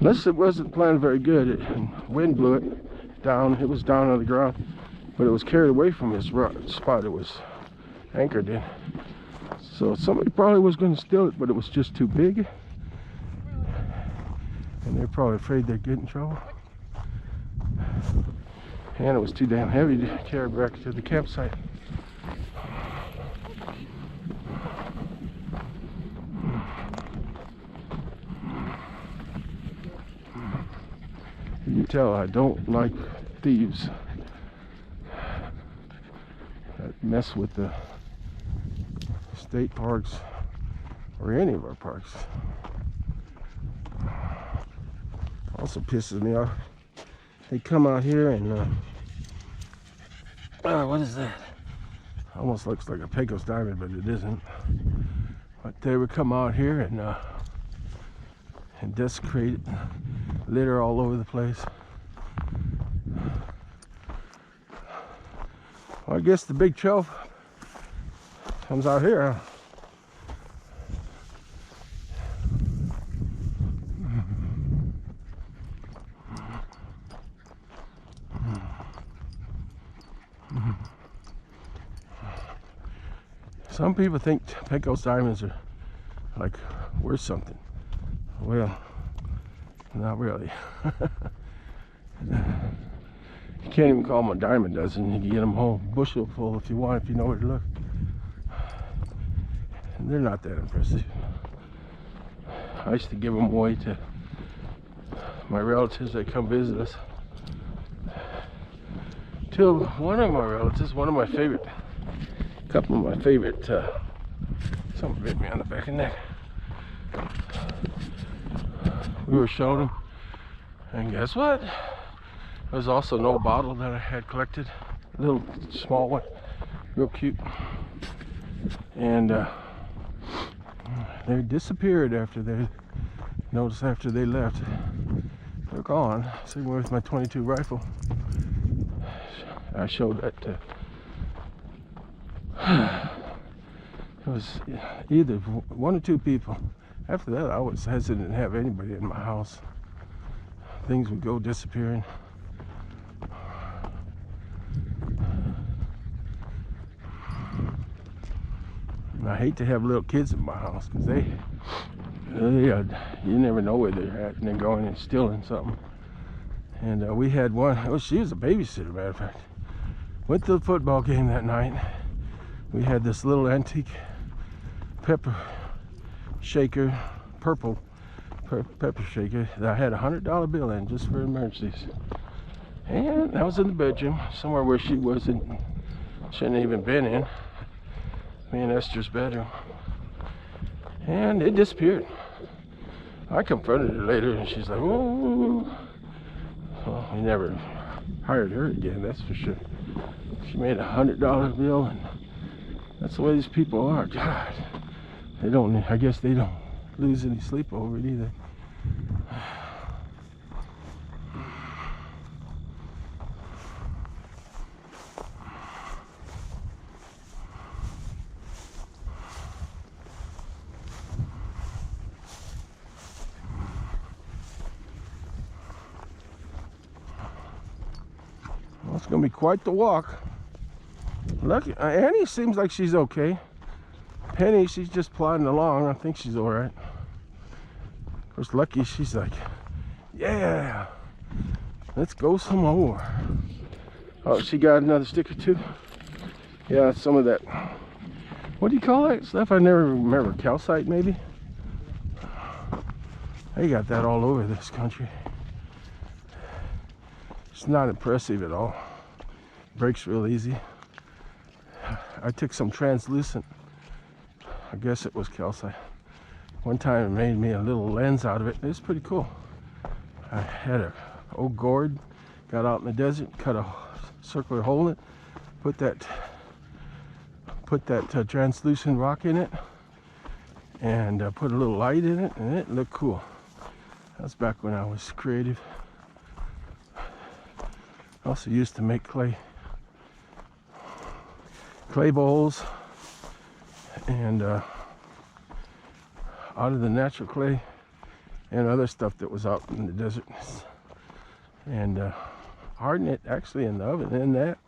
unless it wasn't planted very good, wind blew it down. It was down on the ground, but it was carried away from this spot it was anchored in. So somebody probably was going to steal it, but it was just too big. And they're probably afraid they'd get in trouble. And it was too damn heavy to carry back to the campsite. You can tell I don't like thieves that mess with the state parks or any of our parks. Also pisses me off. They come out here and what is that? Almost looks like a Pecos diamond, but it isn't. But they would come out here and desecrate it, litter all over the place. Well, I guess the big trail comes out here, huh? Some people think Pecos diamonds are like worth something. Well, not really. You can't even call them a diamond dozen. You can get them home bushel full if you want, if you know where to look. And they're not that impressive. I used to give them away to my relatives that come visit us. Till one of my relatives, one of my favorite, couple of my favorite, something bit me on the back of the neck. We were showing them, and guess what? There's also an old bottle that I had collected, a little small one, real cute. And they disappeared after they noticed after they left. They're gone. Same way with my .22 rifle. I showed that to it was either one or two people. After that, I was hesitant to have anybody in my house. things would go disappearing. And I hate to have little kids in my house because you never know where they're at, and they're going and stealing something. And we had one. Oh, she was a babysitter, matter of fact. Went to the football game that night. We had this little antique pepper shaker, purple pepper shaker that I had $100 bill in just for emergencies. And I was in the bedroom, somewhere where she shouldn't have even been in. Me and Esther's bedroom. And it disappeared. I confronted her later and she's like, whoa. Well, we never hired her again, that's for sure. She made $100 bill, and that's the way these people are. God, I guess they don't lose any sleep over it either. Well, it's gonna be quite the walk. Lucky, Annie seems like she's okay. Penny, she's just plodding along. I think she's all right. Of course, Lucky, she's like, yeah, let's go some more. Oh, she got another sticker too? Yeah, some of that, what do you call that stuff? I never remember. Calcite, maybe? They got that all over this country. It's not impressive at all. Breaks real easy. I took some translucent, I guess it was calcite. One time it made me a little lens out of it. It's pretty cool. I had a old gourd, got out in the desert, cut a circular hole in it, put that translucent rock in it, and put a little light in it, and it looked cool. That's back when I was creative. I also used to make clay bowls, and out of the natural clay and other stuff that was out in the desert, and harden it actually in the oven, and that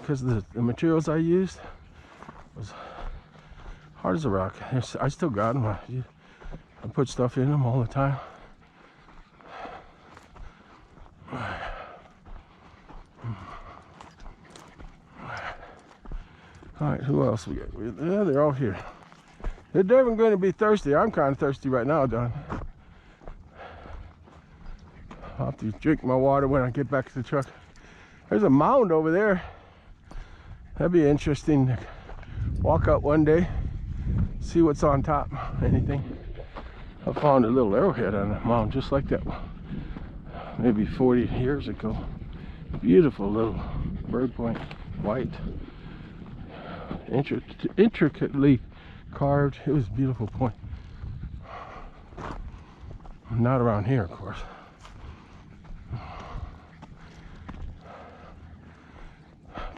because the materials I used was hard as a rock. I still got them. I put stuff in them all the time. All right, who else we got? Yeah, they're all here. They're definitely going to be thirsty. I'm kind of thirsty right now, Don. I'll have to drink my water when I get back to the truck. There's a mound over there. That'd be interesting to walk up one day, see what's on top. Anything. I found a little arrowhead on a mound just like that one, maybe 40 years ago. Beautiful little bird point, white. Intricately carved. It was a beautiful point. Not around here, of course.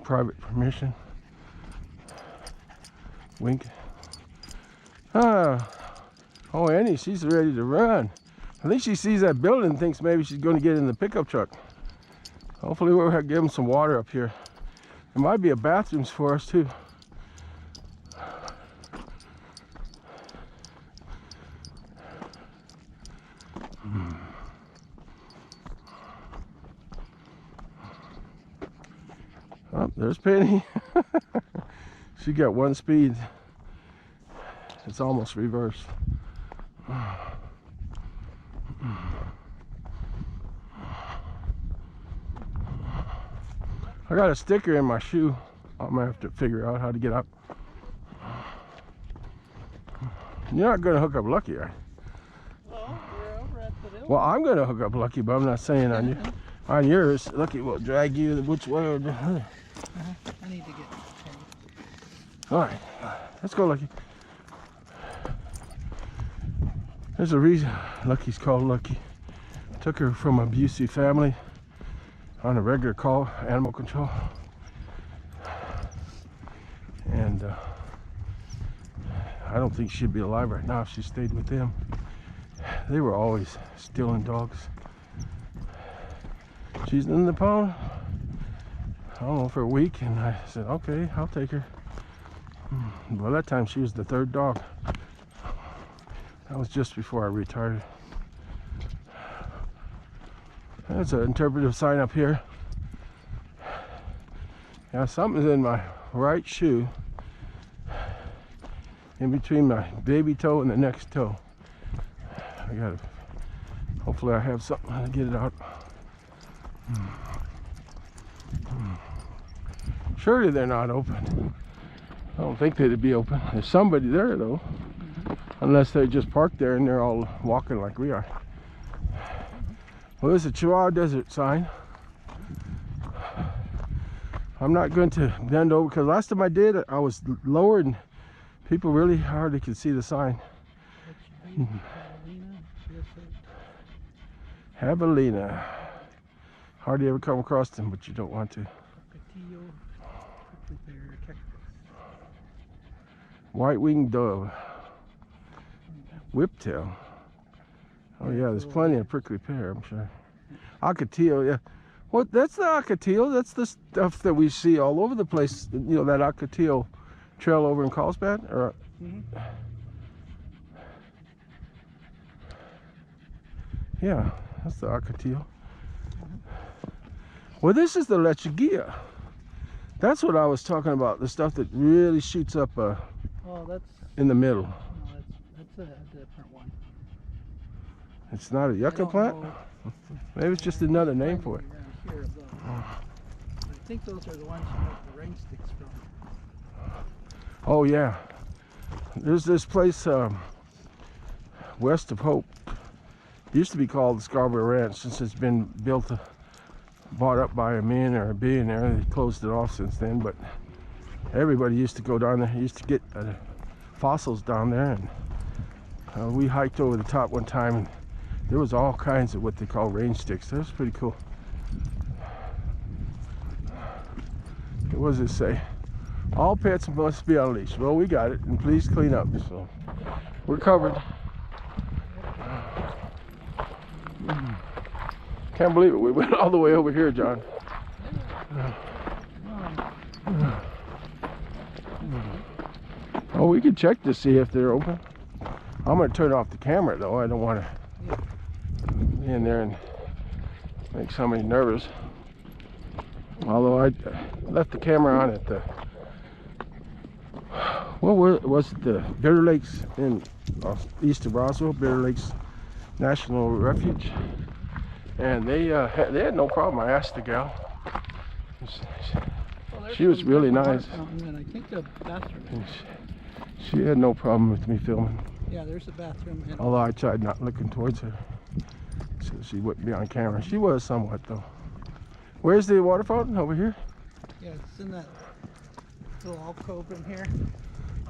Private permission. Wink. Oh, Annie, she's ready to run. I think she sees that building and thinks maybe she's going to get in the pickup truck. Hopefully we'll give them some water up here. There might be a bathrooms for us too. Oh, there's Penny. She got one speed. It's almost reversed. I got a sticker in my shoe. I'm gonna have to figure out how to get up. You're not gonna hook up Lucky, are you? Well, we're over at the village. Well, I'm gonna hook up Lucky, but I'm not saying on you. On yours, Lucky will drag you which way or the other. I need to get All right, let's go, Lucky. There's a reason Lucky's called Lucky. Took her from an abusive family on a regular call, animal control. And I don't think she'd be alive right now if she stayed with them. They were always stealing dogs. She's in the pond, I don't know, for a week, and I said, okay, I'll take her. Well, that time she was the third dog. That was just before I retired. There's an interpretive sign up here. Yeah, something's in my right shoe, in between my baby toe and the next toe. I gotta, hopefully I have something to get it out. Surely they're not open. I don't think they'd be open. There's somebody there though, unless they just parked there and they're all walking like we are. Well, there's a Chihuahua Desert sign. I'm not going to bend over because last time I did, I was lower and people really hardly could see the sign. Javelina. Hardly ever come across them, but you don't want to. White-winged dove. Whiptail. Oh yeah, there's plenty of prickly pear, I'm sure. Ocotillo, yeah. Well, that's the Ocotillo. That's the stuff that we see all over the place. You know, that Ocotillo trail over in Carlsbad? Or, yeah, that's the Ocotillo. Well, this is the Lechuguilla. That's what I was talking about. The stuff that really shoots up in the middle. No, that's a different one. It's not a yucca plant? Maybe it's just another name for it. I think those are the ones you make the rain sticks from. Oh yeah. There's this place west of Hope. It used to be called the Scarborough Ranch. Since it's been built, bought up by a man or a billionaire. They closed it off since then, but everybody used to go down there. Used to get fossils down there, and we hiked over the top one time, and there was all kinds of what they call rain sticks. That was pretty cool. What does it say? All pets must be unleashed. Well, we got it, and please clean up. So we're covered. Can't believe it. We went all the way over here, John. Oh, we could check to see if they're open. I'm going to turn off the camera, though. I don't want to be in there and make somebody nervous. Although I left the camera on at the, what was it, the Bitter Lakes in east of Roswell, Bitter Lakes National Refuge, and they had no problem. I asked the gal. She was really nice. And I think the bathroom. She had no problem with me filming. Yeah, there's the bathroom. Although I tried not looking towards her, so she wouldn't be on camera. She was somewhat though. Where's the water fountain? Over here? Yeah, it's in that little alcove in here.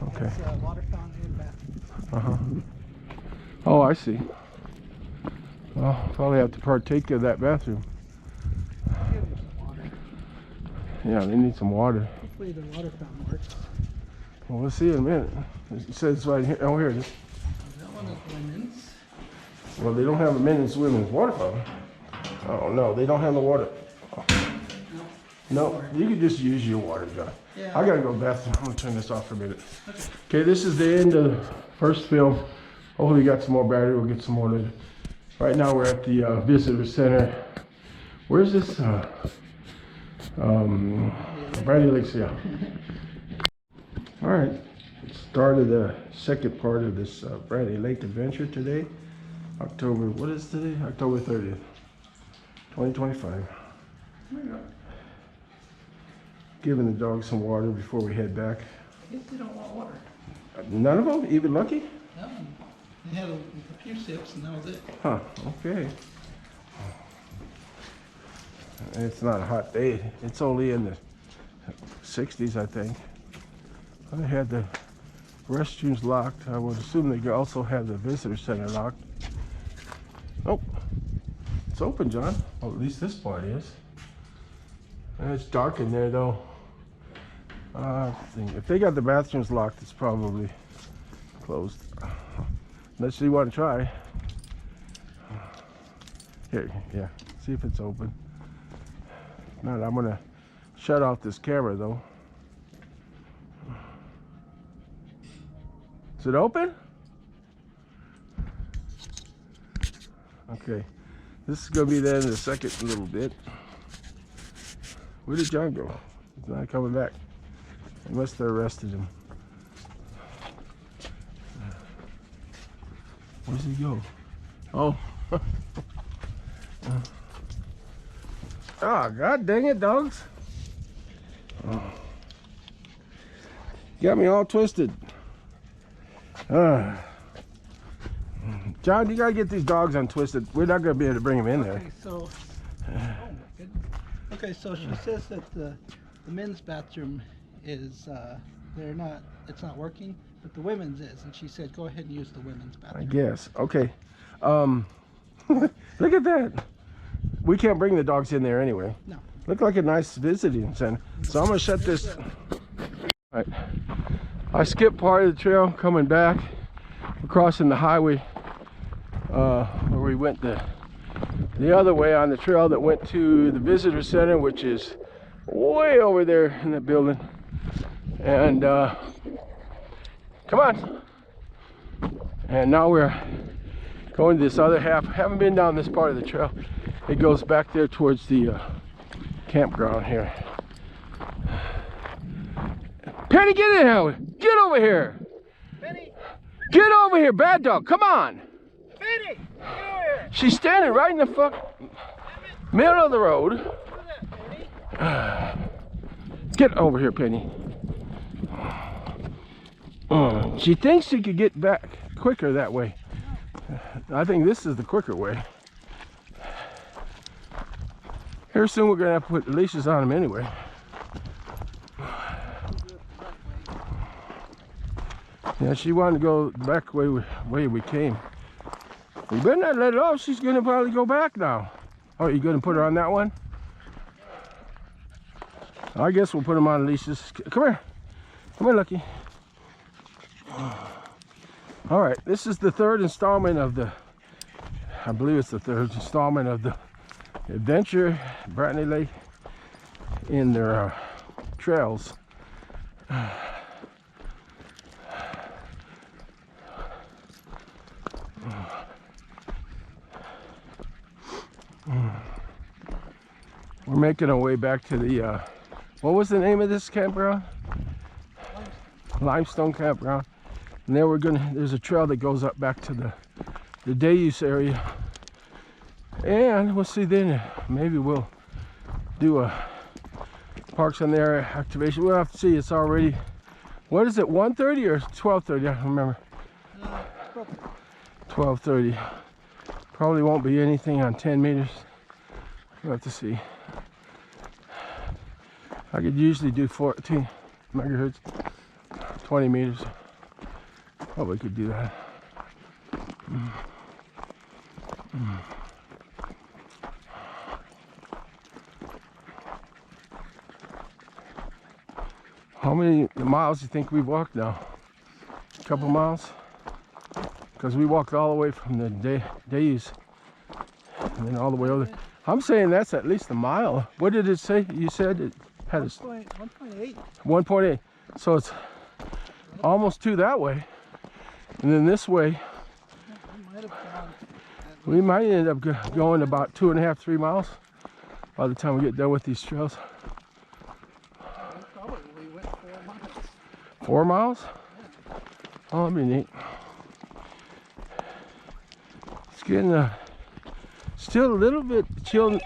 Okay. It's a water fountain and bathroom. Oh, I see. Well, probably have to partake of that bathroom. Give them some water. Yeah, they need some water. Hopefully the water fountain works. Well, we'll see in a minute. It says right here. Oh, here it is. That one is women's. Well, they don't have a men's women's water fountain. Oh no, they don't have the water. No, you can just use your water, John. Yeah. I gotta go to the bathroom. I'm gonna turn this off for a minute. Okay, this is the end of the first film. Hopefully we got some more battery. We'll get some more later. Right now we're at the visitor center. Where's this? Brantley Lake Trail. All right, started the second part of this Brantley Lake adventure today. October, what is today? October 30th, 2025. Giving the dogs some water before we head back. I guess they don't want water. None of them? Even Lucky? No. They had a few sips and that was it. Huh, okay. It's not a hot day. It's only in the 60s, I think. They had the restrooms locked. I would assume they also have the visitor center locked. Oh, it's open, John. Well, at least this part is. And it's dark in there, though. If they got the bathrooms locked, it's probably closed. Unless you want to try. Here, yeah. See if it's open. Now I'm gonna shut off this camera though. Is it open? Okay. This is gonna be then in the second little bit. Where did John go? He's not coming back. They must have arrested him. Where's he go? Oh. Ah, god dang it, dogs. Oh. Got me all twisted. John, you gotta get these dogs untwisted. We're not gonna be able to bring them in there. Okay, so, oh my goodness. Okay, so she says that the men's bathroom is it's not working, but the women's is, and she said go ahead and use the women's bathroom. I guess. Okay. Look at that. We can't bring the dogs in there anyway. No. Look like a nice visiting center. So I'm gonna shut this. All right. I skipped part of the trail coming back. We're crossing the highway where we went the other way on the trail that went to the visitor center, which is way over there in the building. And come on. And now we're going to this other half. Haven't been down this part of the trail. It goes back there towards the campground here. Penny, get in here! Get over here! Penny! Get over here, bad dog! Come on! Penny! Get over here! She's standing right in the middle of the road. Do that, Penny. Get over here, Penny. She thinks she could get back quicker that way. I think this is the quicker way. Here soon we're gonna have to put leashes on them anyway. Yeah, she wanted to go back way we came. You better not let it off. She's gonna probably go back now. Oh, you gonna put her on that one? I guess we'll put them on leashes. Come here. Come here, Lucky. All right, this is the third installment of I believe it's the third installment of the adventure Brantley Lake in their trails. We're making our way back to the what was the name of this campground? Limestone campground. And there there's a trail that goes up back to the day use area. And we'll see then, maybe we'll do a parks on there activation. We'll have to see. It's already, what is it, 1:30 or 12:30? I don't remember. 12:30. Probably won't be anything on 10 meters. We'll have to see. I could usually do 14 megahertz, 20 meters. Probably could do that. How many miles do you think we've walked now? A couple miles? Because we walked all the way from the days and then all the way over. I'm saying that's at least a mile. What did it say? You said it had a 1.8. 1.8. So it's almost 2 that way. And then this way, we might end up going about 2.5, 3 miles by the time we get done with these trails. Probably went 4 miles. 4 miles? Oh, that'd be neat. It's getting still a little bit chill